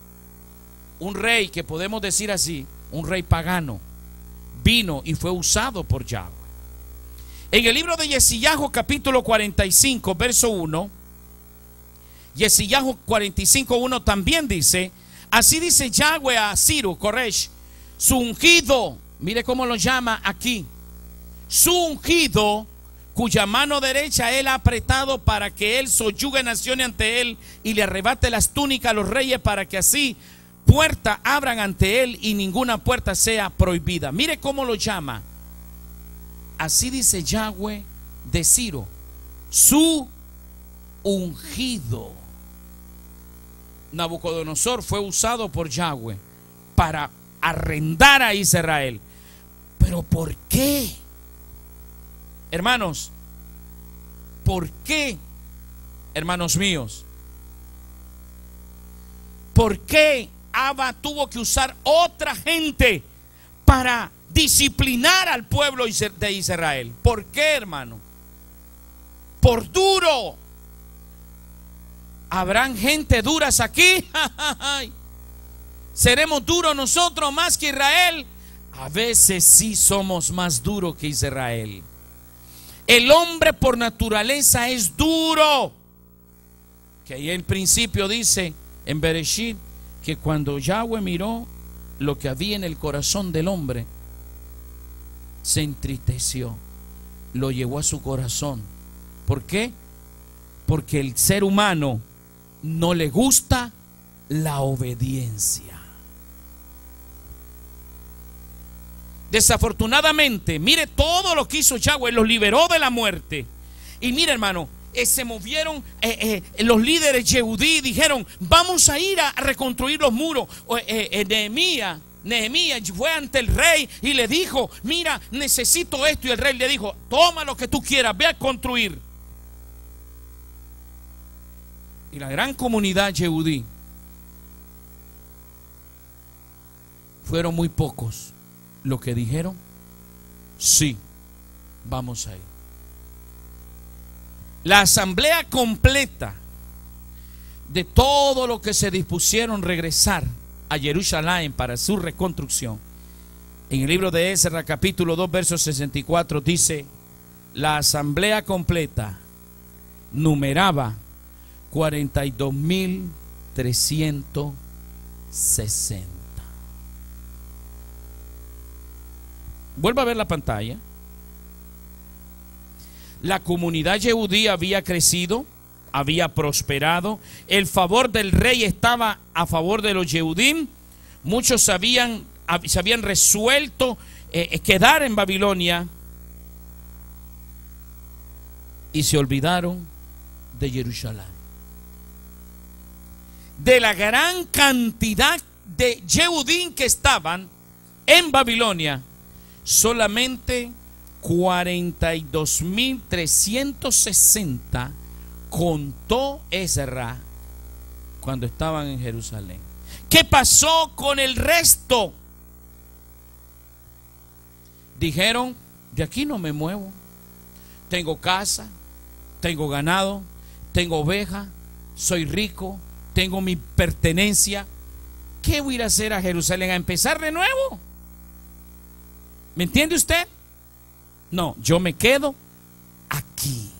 Un rey, que podemos decir así, un rey pagano, vino y fue usado por Yahweh. En el libro de Yesiyahu, capítulo 45, verso 1, Yesiyahu 45, 1 también dice: así dice Yahweh a Ciro, Koresh, su ungido, mire cómo lo llama aquí, su ungido, cuya mano derecha él ha apretado para que él soyugue naciones ante él y le arrebate las túnicas a los reyes, para que así puertas abran ante él y ninguna puerta sea prohibida. Mire cómo lo llama. Así dice Yahweh de Ciro, su ungido. Nabucodonosor fue usado por Yahweh para arrendar a Israel. ¿Pero por qué? Hermanos, ¿por qué, hermanos míos? ¿Por qué Abba tuvo que usar otra gente para disciplinar al pueblo de Israel? ¿Por qué, hermano? Por duro. ¿Habrán gente duras aquí? ¿Seremos duros nosotros más que Israel? A veces sí somos más duros que Israel. El hombre por naturaleza es duro. Que ahí el principio dice en Bereshit que cuando Yahweh miró lo que había en el corazón del hombre, se entristeció, lo llevó a su corazón. ¿Por qué? Porque el ser humano no le gusta la obediencia. Desafortunadamente, mire todo lo que hizo Yahweh, los liberó de la muerte. Y mire, hermano, se movieron los líderes Yehudí, dijeron: vamos a ir a reconstruir los muros. Nehemías fue ante el rey y le dijo: mira, necesito esto. Y el rey le dijo: toma lo que tú quieras, ve a construir. Y la gran comunidad Yehudí fueron muy pocos los que dijeron: sí, vamos a ir. La asamblea completa de todo lo que se dispusieron regresar a Jerusalén para su reconstrucción, en el libro de Ezra capítulo 2 verso 64 dice: la asamblea completa numeraba 42.360. Vuelva a ver la pantalla. La comunidad yehudí había crecido, había prosperado. El favor del rey estaba a favor de los Yehudim. Muchos se habían resuelto quedar en Babilonia y se olvidaron de Jerusalén. De la gran cantidad de Yehudim que estaban en Babilonia, solamente 42.360 contó Ezra cuando estaban en Jerusalén. ¿Qué pasó con el resto? Dijeron: de aquí no me muevo. Tengo casa, tengo ganado, tengo oveja, soy rico, tengo mi pertenencia. ¿Qué voy a ir a hacer a Jerusalén? ¿A empezar de nuevo? ¿Me entiende usted? No, yo me quedo aquí.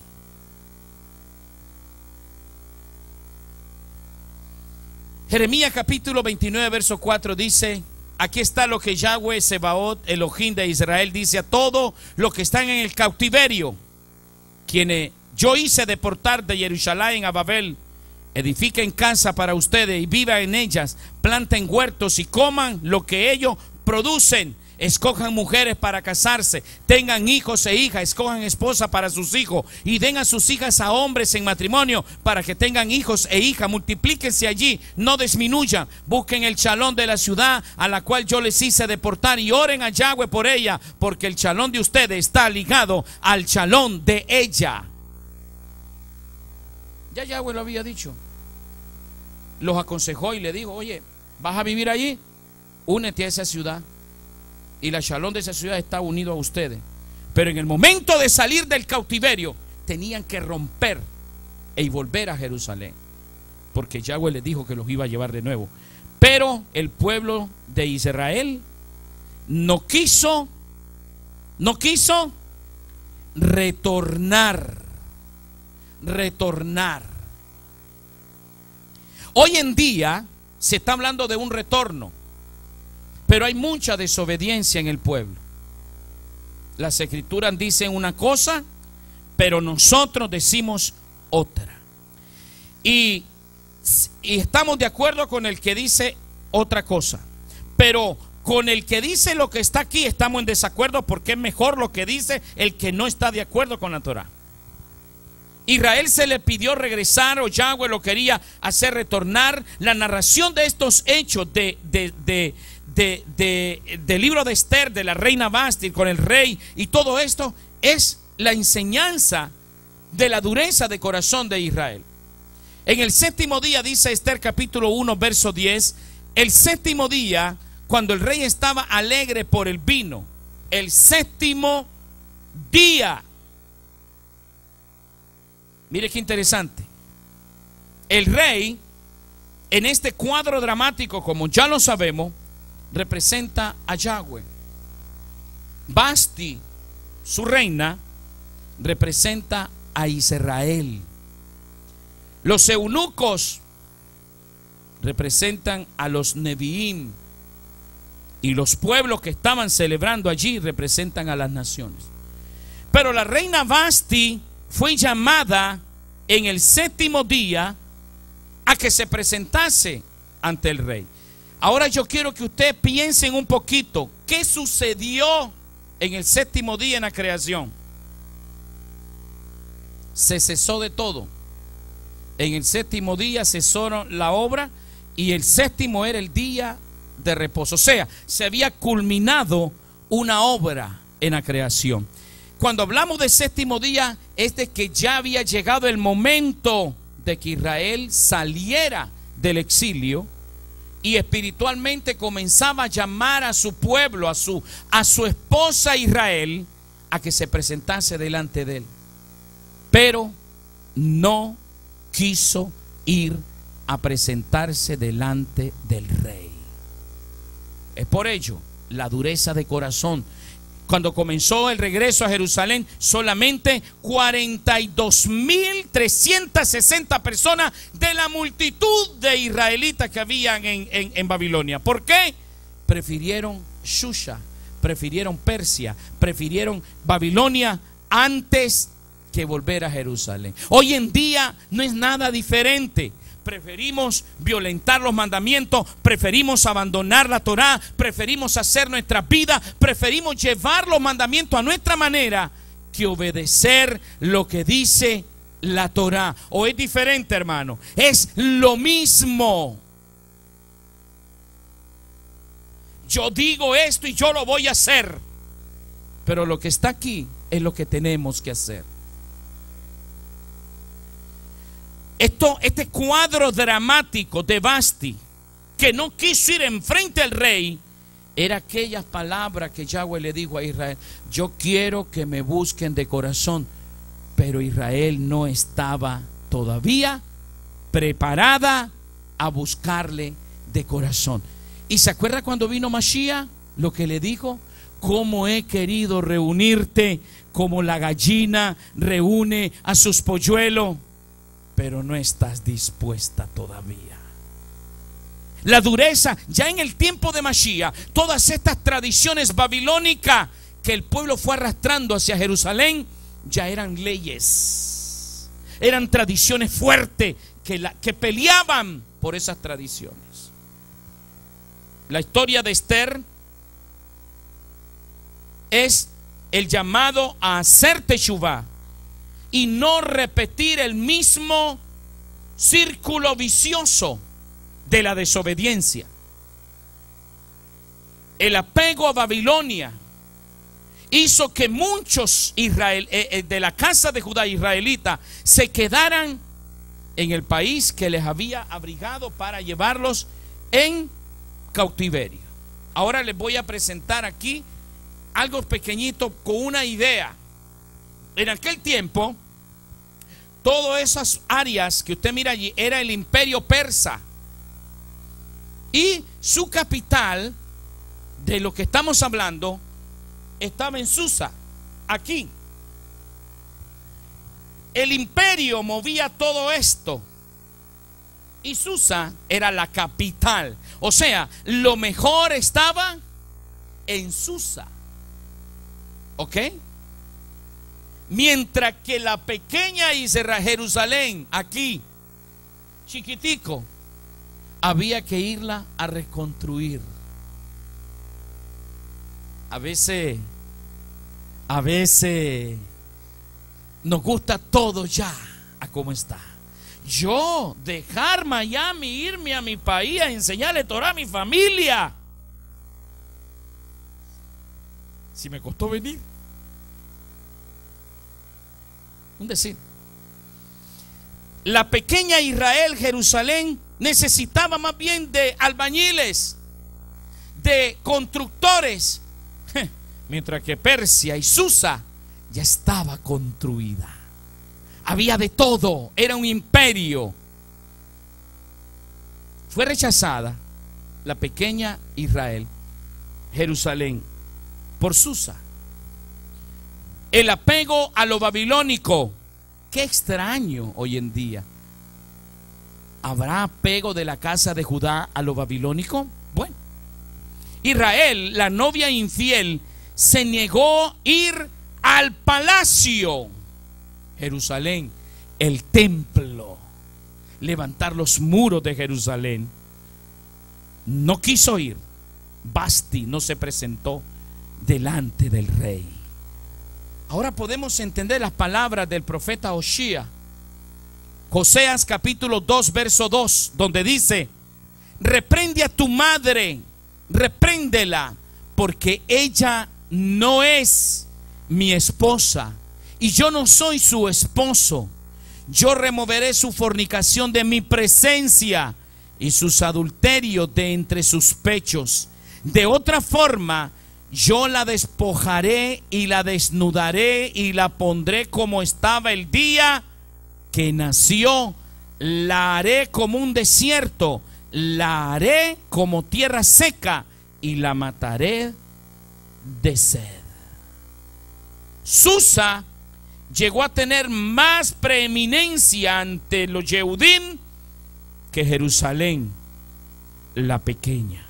Jeremías capítulo 29 verso 4 dice: aquí está lo que Yahweh Sebaot, Elohim de Israel, dice a todos los que están en el cautiverio, quienes yo hice deportar de Jerusalén a Babel: edifiquen casa para ustedes y vivan en ellas, planten huertos y coman lo que ellos producen. Escojan mujeres para casarse, tengan hijos e hijas, escojan esposa para sus hijos y den a sus hijas a hombres en matrimonio para que tengan hijos e hijas. Multiplíquense allí, no disminuyan. Busquen el shalom de la ciudad a la cual yo les hice deportar y oren a Yahweh por ella, porque el shalom de ustedes está ligado al shalom de ella. Ya Yahweh lo había dicho. Los aconsejó y le dijo: oye, ¿vas a vivir allí? Únete a esa ciudad. Y la shalom de esa ciudad está unido a ustedes. Pero en el momento de salir del cautiverio, tenían que romper y volver a Jerusalén, porque Yahweh les dijo que los iba a llevar de nuevo. Pero el pueblo de Israel no quiso retornar. Hoy en día se está hablando de un retorno, pero hay mucha desobediencia en el pueblo. Las escrituras dicen una cosa, pero nosotros decimos otra. Y estamos de acuerdo con el que dice otra cosa, pero con el que dice lo que está aquí estamos en desacuerdo, porque es mejor lo que dice el que no está de acuerdo con la Torah. Israel se le pidió regresar, o Yahweh lo quería hacer retornar. La narración de estos hechos del libro de Esther, de la reina Vasti con el rey y todo esto, es la enseñanza de la dureza de corazón de Israel. En el séptimo día, dice Esther capítulo 1 verso 10, el séptimo día, cuando el rey estaba alegre por el vino, el séptimo día. Mire qué interesante. El rey, en este cuadro dramático, como ya lo sabemos, representa a Yahweh. Vasti, su reina, representa a Israel. Los eunucos representan a los Neviim, Y los pueblos que estaban celebrando allí representan a las naciones. Pero la reina Vasti fue llamada en el 7º día a que se presentase ante el rey. Ahora yo quiero que ustedes piensen un poquito, ¿qué sucedió en el 7º día en la creación? Se cesó de todo. En el 7º día cesó la obra y el 7º era el día de reposo. O sea, se había culminado una obra en la creación. Cuando hablamos del 7º día, es de que ya había llegado el momento de que Israel saliera del exilio y espiritualmente comenzaba a llamar a su pueblo, a su esposa Israel, a que se presentase delante de él. Pero no quiso ir a presentarse delante del rey. Es por ello la dureza de corazón. Cuando comenzó el regreso a Jerusalén, solamente 42.360 personas de la multitud de israelitas que habían en Babilonia. ¿Por qué? Prefirieron Shusha, prefirieron Persia, prefirieron Babilonia antes que volver a Jerusalén. Hoy en día no es nada diferente. Preferimos violentar los mandamientos, preferimos abandonar la Torá, preferimos hacer nuestra vida, preferimos llevar los mandamientos a nuestra manera que obedecer lo que dice la Torá. ¿O es diferente, hermano? Es lo mismo. Yo digo esto y yo lo voy a hacer, pero lo que está aquí es lo que tenemos que hacer. Este cuadro dramático de Vasti, que no quiso ir enfrente al rey, era aquellas palabras que Yahweh le dijo a Israel: yo quiero que me busquen de corazón. Pero Israel no estaba todavía preparada a buscarle de corazón. ¿Y se acuerda cuando vino Mashiach? Lo que le dijo: cómo he querido reunirte como la gallina reúne a sus polluelos, pero no estás dispuesta todavía. La dureza, ya en el tiempo de Mashiach, todas estas tradiciones babilónicas que el pueblo fue arrastrando hacia Jerusalén, ya eran leyes, eran tradiciones fuertes que peleaban por esas tradiciones. La historia de Esther es el llamado a hacer teshuvá y no repetir el mismo círculo vicioso de la desobediencia. El apego a Babilonia hizo que muchos de la casa de Judá israelita se quedaran en el país que les había abrigado para llevarlos en cautiverio. Ahora les voy a presentar aquí algo pequeñito con una idea. En aquel tiempo, todas esas áreas que usted mira allí era el imperio persa, y su capital, de lo que estamos hablando, estaba en Susa, aquí. El imperio movía todo esto y Susa era la capital. O sea, lo mejor estaba en Susa. ¿Ok? Mientras que la pequeña Jerusalén, aquí, chiquitico, había que irla a reconstruir. A veces nos gusta todo ya a cómo está. Yo dejar Miami, irme a mi país a enseñarle Torah a mi familia, si me costó venir. Un decir. La pequeña Israel, Jerusalén, necesitaba más bien de albañiles, de constructores, mientras que Persia y Susa ya estaba construida. Había de todo, era un imperio. Fue rechazada la pequeña Israel, Jerusalén, por Susa. El apego a lo babilónico, qué extraño hoy en día. ¿Habrá apego de la casa de Judá a lo babilónico? Bueno, Israel, la novia infiel, se negó a ir al palacio, Jerusalén, el templo, levantar los muros de Jerusalén. No quiso ir. Vasti no se presentó delante del rey. Ahora podemos entender las palabras del profeta Oshía. Oseas capítulo 2 verso 2, donde dice: reprende a tu madre, repréndela, porque ella no es mi esposa y yo no soy su esposo. Yo removeré su fornicación de mi presencia y sus adulterios de entre sus pechos. De otra forma, yo la despojaré y la desnudaré y la pondré como estaba el día que nació. La haré como un desierto, la haré como tierra seca y la mataré de sed. Susa llegó a tener más preeminencia ante los Yehudim que Jerusalén, la pequeña.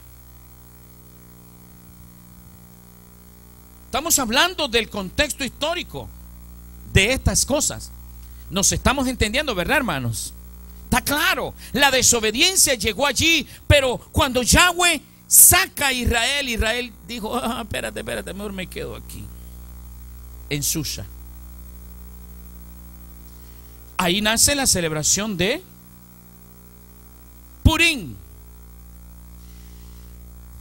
Estamos hablando del contexto histórico de estas cosas. Nos estamos entendiendo, ¿verdad, hermanos? Está claro, la desobediencia llegó allí, pero cuando Yahweh saca a Israel, Israel dijo: espérate, mejor me quedo aquí, en Susa. Ahí nace la celebración de Purim.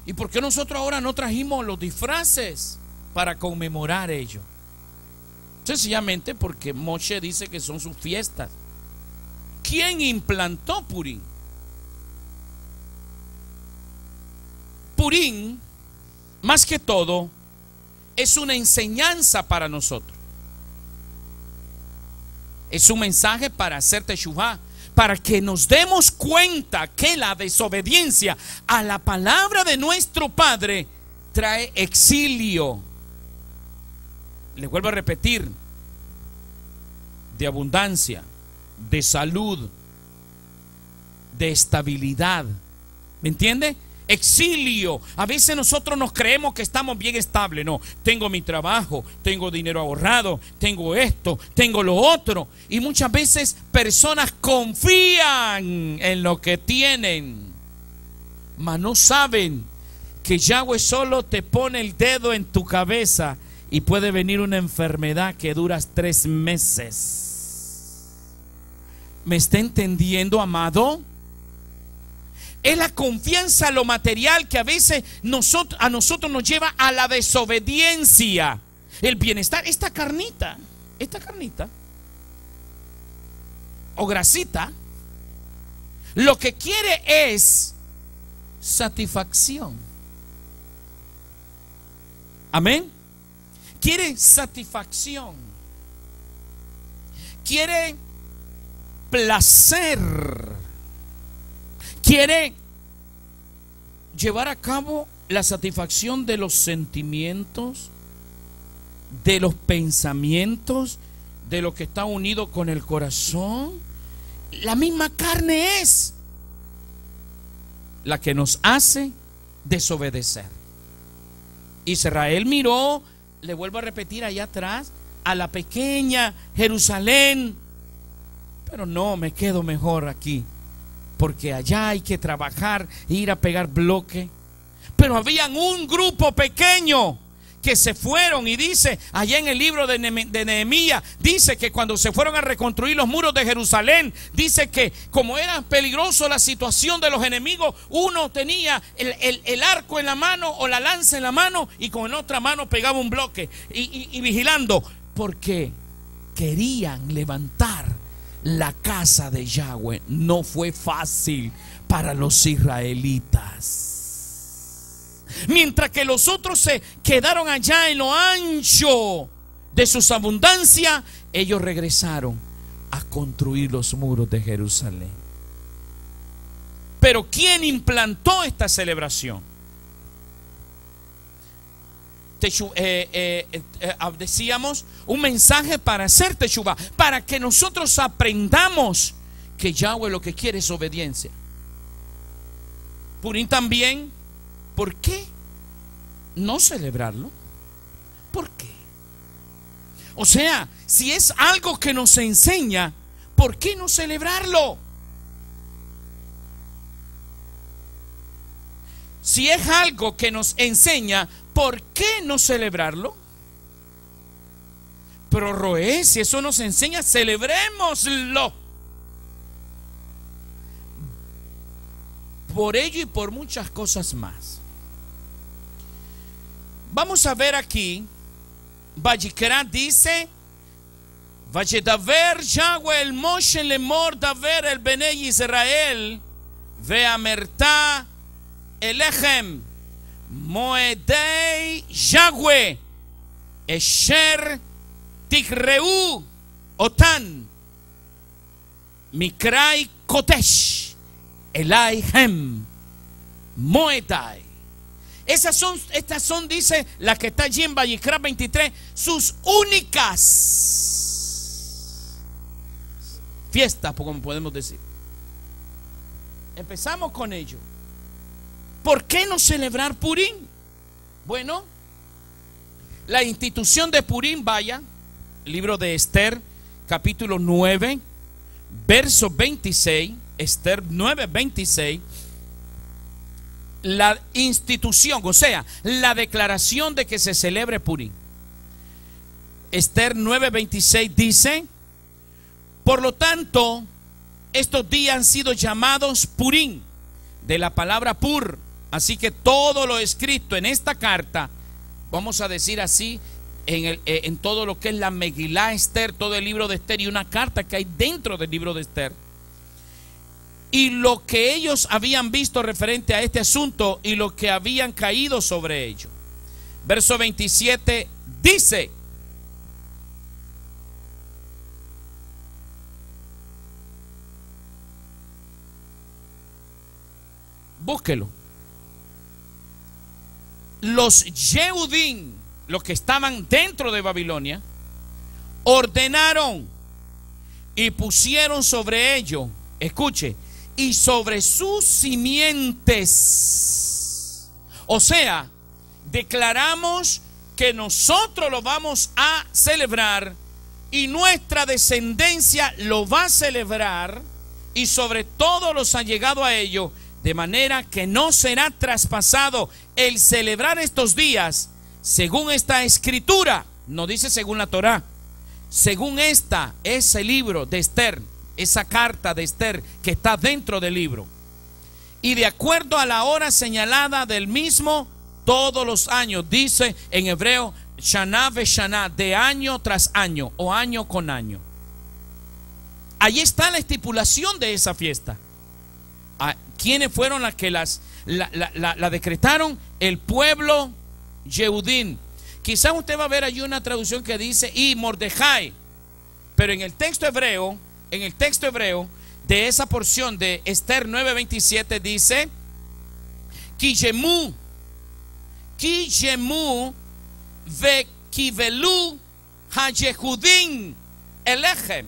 ¿Y por qué nosotros ahora no trajimos los disfraces para conmemorar ello? Sencillamente porque Moshe dice que son sus fiestas. ¿Quién implantó Purim? Purim, más que todo, es una enseñanza para nosotros. Es un mensaje para hacer teshuvá, para que nos demos cuenta que la desobediencia a la palabra de nuestro Padre trae exilio. Les vuelvo a repetir: de abundancia, de salud, de estabilidad. ¿Me entiende? Exilio. A veces nosotros nos creemos que estamos bien estables. No, tengo mi trabajo, tengo dinero ahorrado, tengo esto, tengo lo otro. Y muchas veces personas confían en lo que tienen, mas no saben que Yahweh solo te pone el dedo en tu cabeza y puede venir una enfermedad que dura 3 meses. ¿Me está entendiendo, amado? Es la confianza a lo material que a veces a nosotros nos lleva a la desobediencia. El bienestar, esta carnita o grasita, lo que quiere es satisfacción. Amén. Quiere satisfacción, quiere placer, quiere llevar a cabo la satisfacción de los sentimientos, de los pensamientos, de lo que está unido con el corazón. La misma carne es la que nos hace desobedecer. Israel miró, le vuelvo a repetir allá atrás, a la pequeña Jerusalén, pero no, me quedo mejor aquí, porque allá hay que trabajar e ir a pegar bloque. Pero habían un grupo pequeño que se fueron, y dice allá en el libro de Nehemías, dice que cuando se fueron a reconstruir los muros de Jerusalén, dice que como era peligroso la situación de los enemigos, uno tenía el arco en la mano o la lanza en la mano y con la otra mano pegaba un bloque y vigilando, porque querían levantar la casa de Yahweh. No fue fácil para los israelitas. Mientras que los otros se quedaron allá en lo ancho de sus abundancias, ellos regresaron a construir los muros de Jerusalén. Pero ¿quién implantó esta celebración? Decíamos, un mensaje para hacer teshuvá, para que nosotros aprendamos que Yahweh lo que quiere es obediencia. Purim también. ¿Por qué no celebrarlo? ¿Por qué? O sea, si es algo que nos enseña, ¿por qué no celebrarlo? Si es algo que nos enseña, ¿por qué no celebrarlo? Pero Roé, si eso nos enseña, celebrémoslo. Por ello y por muchas cosas más. Vamos a ver aquí. Vayikra dice: Vayedaver Yahweh el Moshe lemor daver el Benei Israel veamerta elechem moedei Yahweh esher tikreu otan mikrai kotesh elaihem moedai. Estas son, dice la que está allí en Vayikra 23, sus únicas fiestas, como podemos decir. Empezamos con ello. ¿Por qué no celebrar Purim? Bueno, la institución de Purim, vaya, libro de Esther, capítulo 9, verso 26, Esther 9, 26. La institución, o sea, la declaración de que se celebre Purim. Esther 9:26 dice: por lo tanto, estos días han sido llamados Purim, de la palabra pur. Así que todo lo escrito en esta carta, vamos a decir así, en todo lo que es la Megilá Esther, todo el libro de Esther y una carta que hay dentro del libro de Esther, y lo que ellos habían visto referente a este asunto y lo que habían caído sobre ello. Verso 27 dice: búsquelo. Los Yehudim, los que estaban dentro de Babilonia, ordenaron y pusieron sobre ello, escuche, y sobre sus simientes. O sea, declaramos que nosotros lo vamos a celebrar y nuestra descendencia lo va a celebrar, y sobre todo los allegados a ello, de manera que no será traspasado el celebrar estos días según esta escritura. No dice según la Torá, según ese libro de Esther, esa carta de Esther que está dentro del libro, y de acuerdo a la hora señalada del mismo todos los años. Dice en hebreo Shana ve Shana, de año tras año o año con año. Allí está la estipulación de esa fiesta. ¿Quiénes fueron las que la decretaron? El pueblo Yehudim. Quizás usted va a ver allí una traducción que dice y Mordejai, pero en el texto hebreo de esa porción de Esther 9:27 dice Kiyemu ve kivelu ha-Yehudim elechem.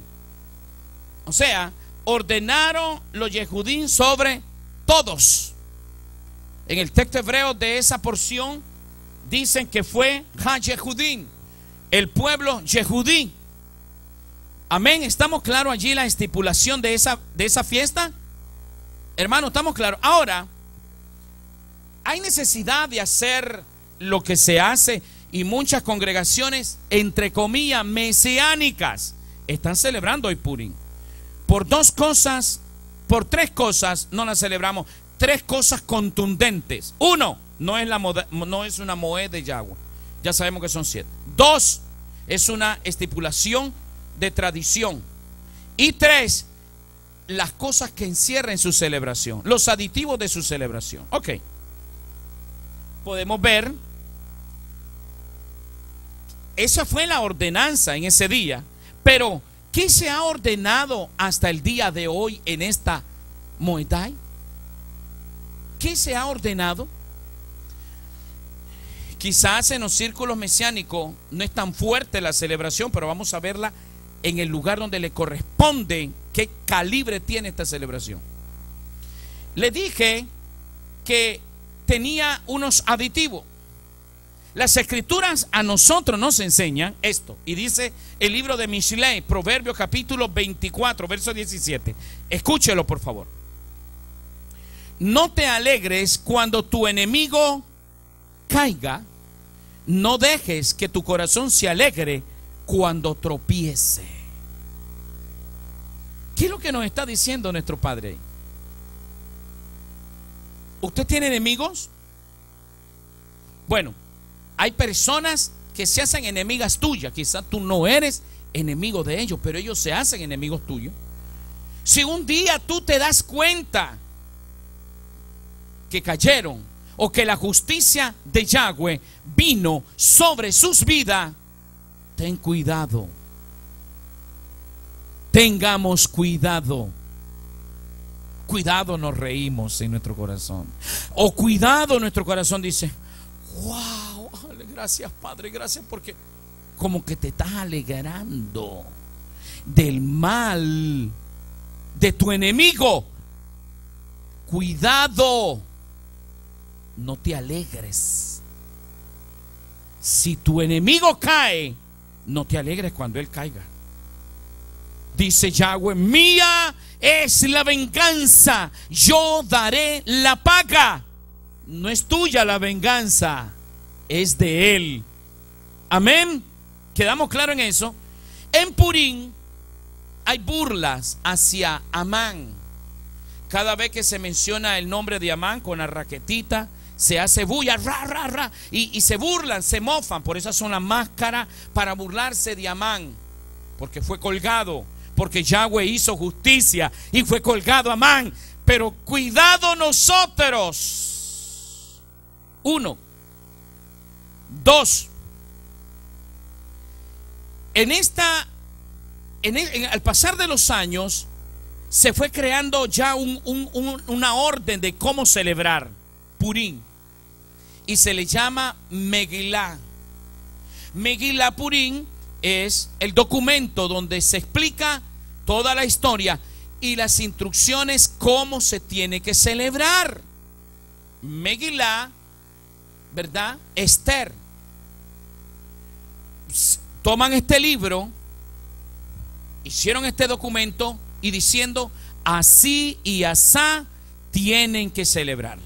O sea, ordenaron los Yehudim sobre todos. En el texto hebreo de esa porción dicen que fue ha-Yehudim, el pueblo Yehudí. Amén. ¿Estamos claros allí la estipulación de esa fiesta? Hermano, ¿estamos claros? Ahora, hay necesidad de hacer lo que se hace, y muchas congregaciones, entre comillas, mesiánicas, están celebrando hoy Purim. Por tres cosas no la celebramos. Tres cosas contundentes. Uno, no es una moed de Yahweh. Ya sabemos que son 7. 2, es una estipulación de tradición. Y 3, las cosas que encierra en su celebración, los aditivos de su celebración. Ok. Podemos ver, esa fue la ordenanza en ese día, pero ¿qué se ha ordenado hasta el día de hoy en esta Moedai? ¿Qué se ha ordenado? Quizás en los círculos mesiánicos no es tan fuerte la celebración, pero vamos a verla en el lugar donde le corresponde, qué calibre tiene esta celebración. Le dije que tenía unos aditivos. Las escrituras a nosotros nos enseñan esto. Y dice el libro de Mishlei, Proverbios capítulo 24, verso 17. Escúchelo por favor. No te alegres cuando tu enemigo caiga. No dejes que tu corazón se alegre cuando tropiece. ¿Qué es lo que nos está diciendo nuestro Padre? ¿Usted tiene enemigos? Bueno, hay personas que se hacen enemigas tuyas. Quizás tú no eres enemigo de ellos, pero ellos se hacen enemigos tuyos. Si un día tú te das cuenta que cayeron o que la justicia de Yahweh vino sobre sus vidas, ten cuidado. Tengamos cuidado. Cuidado, nos reímos en nuestro corazón. O cuidado, nuestro corazón dice: wow, gracias Padre, gracias, porque como que te estás alegrando del mal de tu enemigo. Cuidado, no te alegres. Si tu enemigo cae, no te alegres cuando él caiga. Dice Yahweh: mía es la venganza, yo daré la paga. No es tuya la venganza, es de él. Amén. ¿Quedamos claros en eso? En Purim hay burlas hacia Amán. Cada vez que se menciona el nombre de Amán con la raquetita, se hace bulla, ra, ra, ra, y se burlan, se mofan. Por eso son las máscaras, para burlarse de Amán, porque fue colgado, porque Yahweh hizo justicia y fue colgado Amán. Pero cuidado nosotros. 1, 2. Al pasar de los años, se fue creando ya una orden de cómo celebrar Purim, y se le llama Megilá. Megilá Purim es el documento donde se explica toda la historia y las instrucciones cómo se tiene que celebrar. Megilá, ¿verdad? Esther. Toman este libro, hicieron este documento y diciendo: así y asá tienen que celebrarla.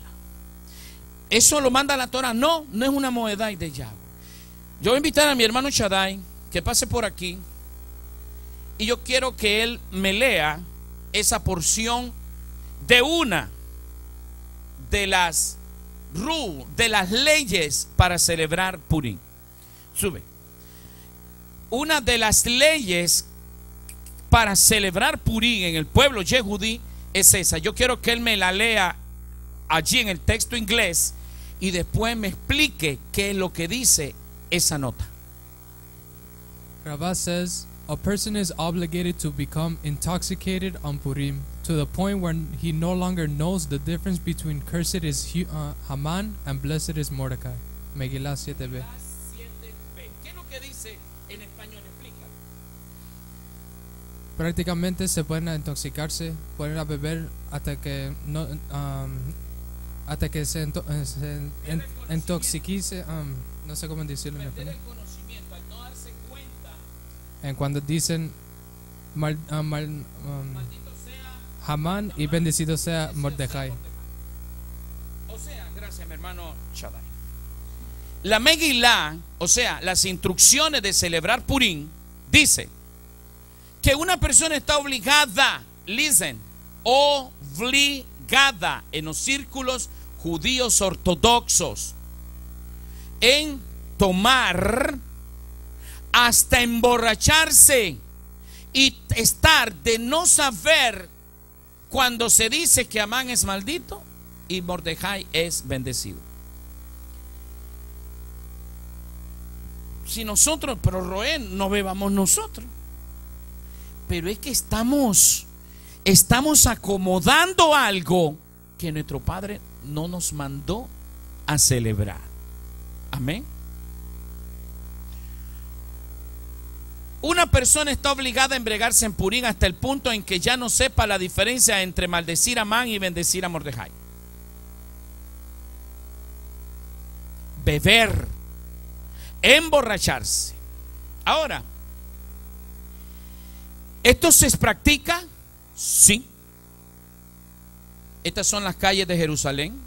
¿Eso lo manda la Torah? No, no es una moedad de Yahweh. Yo voy a invitar a mi hermano Shaddai que pase por aquí, y yo quiero que él me lea esa porción de una de las leyes para celebrar Purim. Sube. Una de las leyes para celebrar Purim en el pueblo yehudí es esa. Yo quiero que él me la lea allí en el texto inglés y después me explique qué es lo que dice esa nota. Rava says, a person is obligated to become intoxicated on Purim to the point where he no longer knows the difference between cursed is Haman and blessed is Mordecai. Megillah 7b. ¿Qué es lo que dice en español? Explica. Prácticamente se pueden intoxicarse, pueden a beber hasta que no, intoxiquice, no sé cómo decirlo en español. En cuando dicen Hamán y bendecido sea Mordecai. O sea, gracias mi hermano Shaddai. La Megilá, o sea, las instrucciones de celebrar Purim, dice que una persona está obligada, listen, obligada en los círculos judíos ortodoxos en tomar hasta emborracharse y estar de no saber cuando se dice que Amán es maldito y Mordecai es bendecido. Si nosotros, pero Roé, no bebamos nosotros, pero es que estamos acomodando algo que nuestro Padre no nos mandó a celebrar. Amén. Una persona está obligada a embriagarse en Purim hasta el punto en que ya no sepa la diferencia entre maldecir a Amán y bendecir a Mordecai. Beber emborracharse. Ahora, ¿esto se practica? Sí. Estas son las calles de Jerusalén.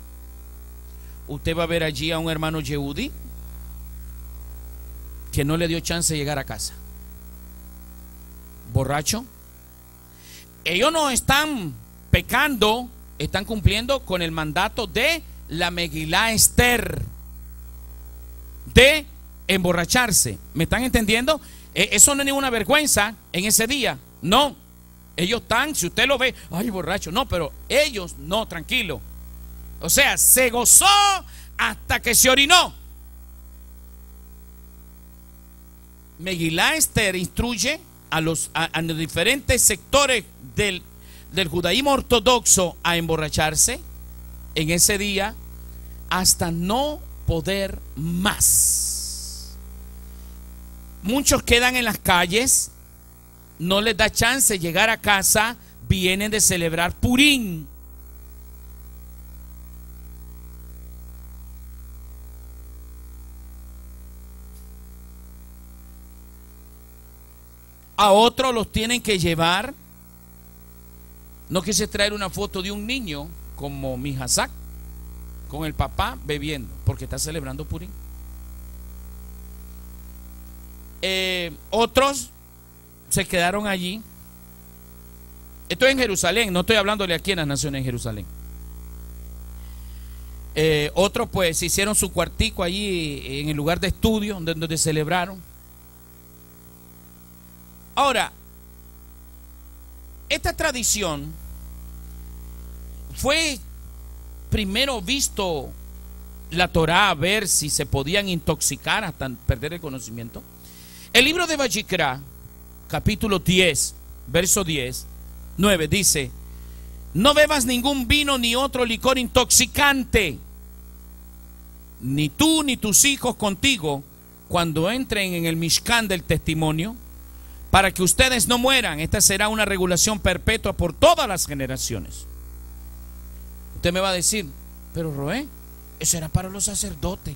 Usted va a ver allí a un hermano Yehudi que no le dio chance de llegar a casa, borracho. Ellos no están pecando, están cumpliendo con el mandato de la Megilá Esther de emborracharse. ¿Me están entendiendo? Eso no es ninguna vergüenza en ese día. No, ellos están, si usted lo ve, ay, borracho. No, pero ellos no, tranquilo. O sea, se gozó hasta que se orinó. Megilá Esther instruye a los diferentes sectores del judaísmo ortodoxo a emborracharse en ese día hasta no poder más. Muchos quedan en las calles, no les da chance de llegar a casa, vienen de celebrar Purim. A otros los tienen que llevar. No quise traer una foto de un niño como mi Hazak con el papá bebiendo porque está celebrando Purim. Otros se quedaron allí. Estoy en Jerusalén, no estoy hablándole aquí en las naciones, en Jerusalén. Otros pues hicieron su cuartico allí en el lugar de estudio donde celebraron. Ahora, esta tradición fue primero visto la Torá a ver si se podían intoxicar hasta perder el conocimiento. El libro de Vayikra, capítulo 10, verso 9 dice: no bebas ningún vino ni otro licor intoxicante, ni tú ni tus hijos contigo, cuando entren en el Mishkan del testimonio, para que ustedes no mueran. Esta será una regulación perpetua por todas las generaciones. Usted me va a decir, pero Roé, eso era para los sacerdotes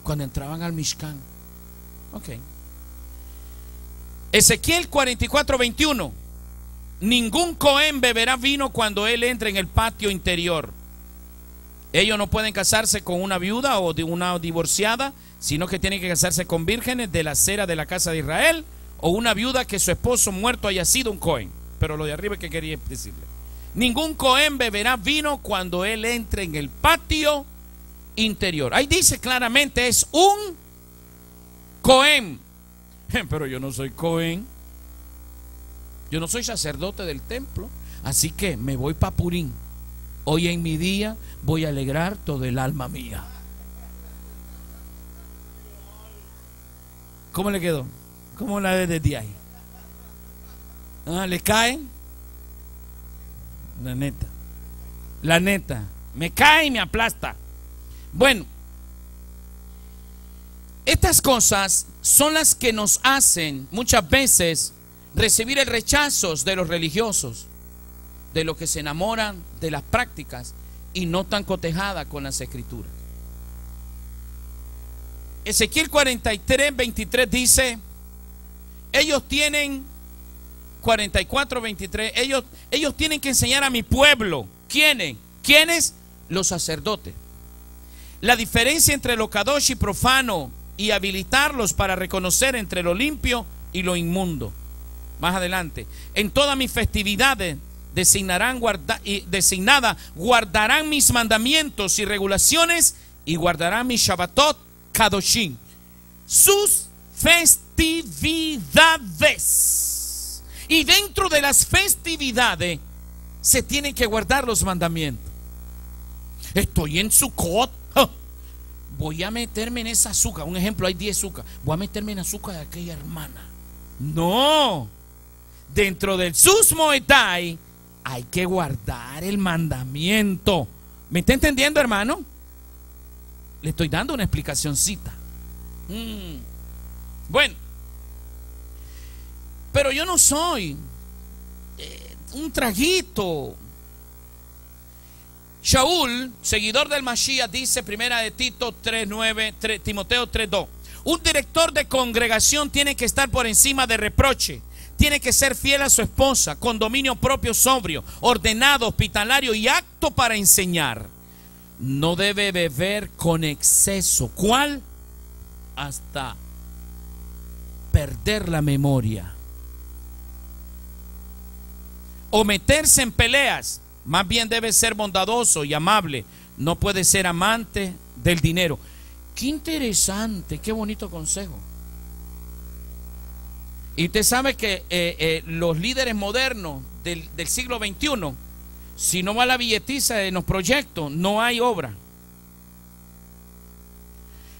cuando entraban al Mishkan. Ok. Ezequiel 44:21. Ningún Cohen beberá vino cuando él entre en el patio interior. Ellos no pueden casarse con una viuda o de una divorciada, sino que tienen que casarse con vírgenes de la cera de la casa de Israel, o una viuda que su esposo muerto haya sido un Cohen. Pero lo de arriba es que quería decirle: ningún Cohen beberá vino cuando él entre en el patio interior. Ahí dice claramente, es un Cohen. Pero yo no soy Cohen, yo no soy sacerdote del templo, así que me voy para Purim. Hoy en mi día voy a alegrar todo el alma mía. ¿Cómo le quedó? ¿Cómo la ve desde ahí? ¿Le caen? La neta, me cae y me aplasta. Bueno, estas cosas son las que nos hacen muchas veces recibir el rechazo de los religiosos, de los que se enamoran de las prácticas y no tan cotejadas con las escrituras. Ezequiel 43:23 dice: ellos tienen 44:23, ellos tienen que enseñar a mi pueblo. ¿Quiénes? Los sacerdotes. La diferencia entre lo kadosh y profano, y habilitarlos para reconocer entre lo limpio y lo inmundo. Más adelante, en todas mis festividades guardarán mis mandamientos y regulaciones, y guardarán mis Shabbatot kadoshim, sus festividades. Y dentro de las festividades se tienen que guardar los mandamientos. Estoy en Sukkot, voy a meterme en esa azúcar. Un ejemplo, hay 10 azúcar. Voy a meterme en azúcar de aquella hermana. No. Dentro del Sus Moetai hay que guardar el mandamiento. ¿Me está entendiendo, hermano? Le estoy dando una explicacióncita. Bueno, pero yo no soy un traguito. Shaul, seguidor del Mashiach, dice primera de Tito 3:9, Timoteo 3:2: Un director de congregación tiene que estar por encima de reproche. Tiene que ser fiel a su esposa, con dominio propio, sobrio, ordenado, hospitalario y apto para enseñar. No debe beber con exceso. ¿Cuál? Hasta perder la memoria. O meterse en peleas. Más bien debe ser bondadoso y amable. No puede ser amante del dinero. Qué interesante, qué bonito consejo. Y usted sabe que los líderes modernos del siglo XXI, si no va la billetiza en los proyectos, no hay obra.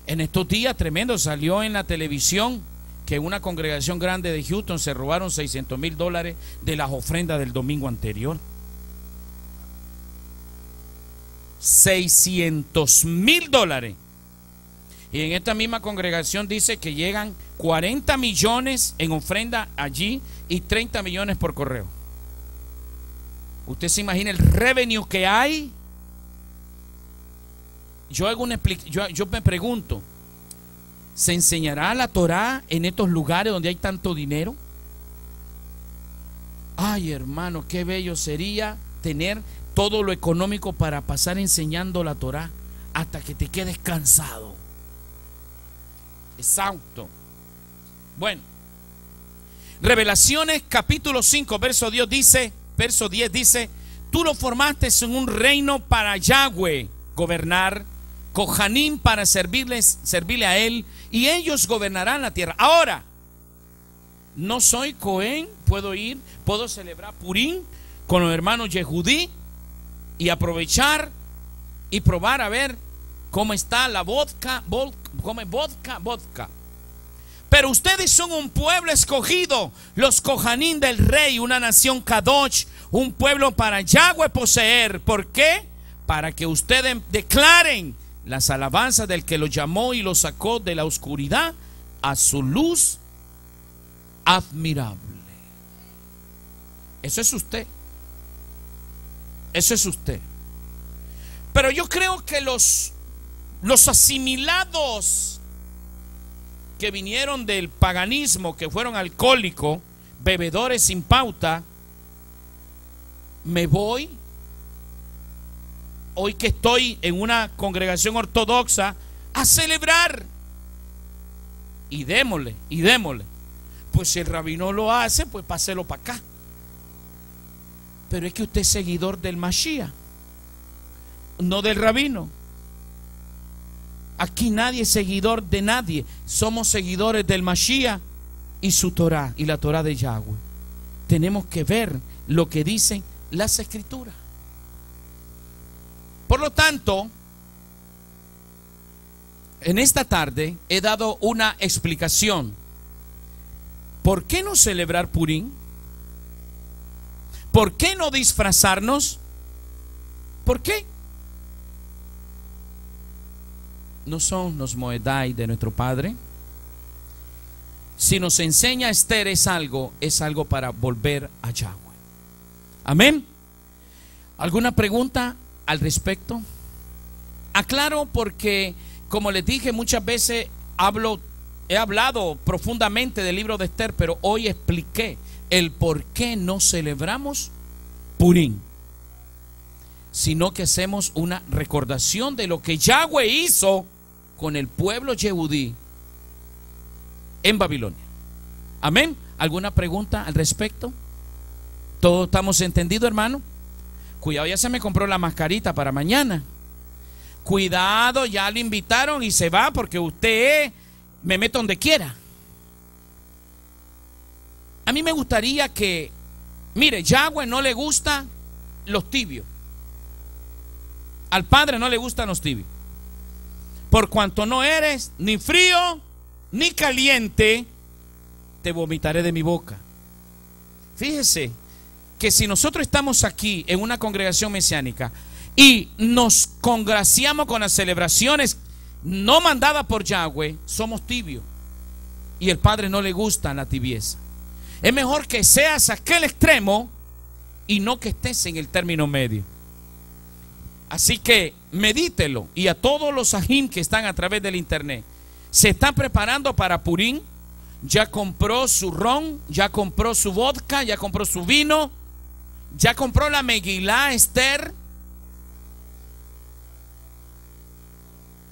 En estos días tremendo salió en la televisión que una congregación grande de Houston se robaron $600,000 de las ofrendas del domingo anterior. $600,000. Y en esta misma congregación dice que llegan 40 millones en ofrenda allí y 30 millones por correo. ¿Usted se imagina el revenue que hay? Yo me pregunto, ¿se enseñará la Torá en estos lugares donde hay tanto dinero? Ay, hermano, qué bello sería tener todo lo económico para pasar enseñando la Torá hasta que te quedes cansado, exhausto. Bueno, Revelaciones capítulo 5 verso 10 dice: tú lo formaste en un reino para Yahweh gobernar, Kohanim para servirle a él, y ellos gobernarán la tierra. Ahora, no soy Cohen, puedo celebrar Purim con los hermanos Yehudí y aprovechar y probar a ver cómo está la vodka. Pero ustedes son un pueblo escogido, los Kohanim del rey, una nación Kadosh, un pueblo para Yahweh poseer. ¿Por qué? Para que ustedes declaren las alabanzas del que los llamó y los sacó de la oscuridad a su luz admirable. Eso es usted. Eso es usted. Pero yo creo que los asimilados que vinieron del paganismo, que fueron alcohólicos, bebedores sin pauta, me voy, hoy que estoy en una congregación ortodoxa, a celebrar. Y démosle. Pues si el rabino lo hace, pues páselo para acá. Pero es que usted es seguidor del Mashiach, no del rabino. Aquí nadie es seguidor de nadie. Somos seguidores del Mashiach y su Torah, y la Torah de Yahweh. Tenemos que ver lo que dicen las escrituras. Por lo tanto, en esta tarde he dado una explicación. ¿Por qué no celebrar Purim? ¿Por qué no disfrazarnos? ¿Por qué? No son los moedai de nuestro Padre. Si nos enseña Esther es algo para volver a Yahweh. Amén. ¿Alguna pregunta al respecto? Aclaro porque, como les dije, muchas veces he hablado profundamente del libro de Esther, pero hoy expliqué el por qué no celebramos Purim, sino que hacemos una recordación de lo que Yahweh hizo con el pueblo Yehudí en Babilonia. Amén. ¿Alguna pregunta al respecto? ¿Todos estamos entendidos, hermano? Cuidado, ya se me compró la mascarita para mañana. Cuidado, ya le invitaron y se va porque usted me mete donde quiera. A mí me gustaría que, mire, Yahweh no le gusta los tibios. Al Padre no le gustan los tibios. Por cuanto no eres ni frío ni caliente, te vomitaré de mi boca. Fíjese que si nosotros estamos aquí en una congregación mesiánica y nos congraciamos con las celebraciones no mandadas por Yahweh, somos tibios. Y el Padre no le gusta la tibieza. Es mejor que seas aquel extremo y no que estés en el término medio. Así que medítelo. Y a todos los ajim que están a través del internet, se está preparando para Purim. Ya compró su ron, ya compró su vodka, ya compró su vino, ya compró la Megilá Esther.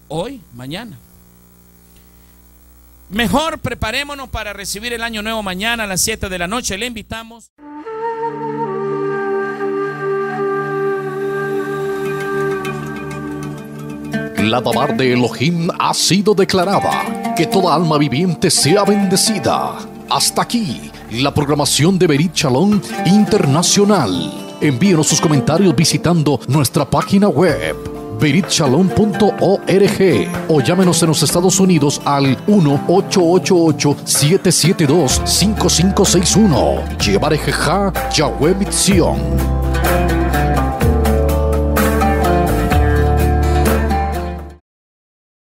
Hoy, mañana. Mejor preparémonos para recibir el año nuevo mañana a las 7 de la noche. Le invitamos. La Dabar de Elohim ha sido declarada. Que toda alma viviente sea bendecida. Hasta aquí la programación de Berit Shalom Internacional. Envíenos sus comentarios visitando nuestra página web beritshalom.org o llámenos en los Estados Unidos al 1-888-772-5561. Yevarejeja Yahweh Mitzion.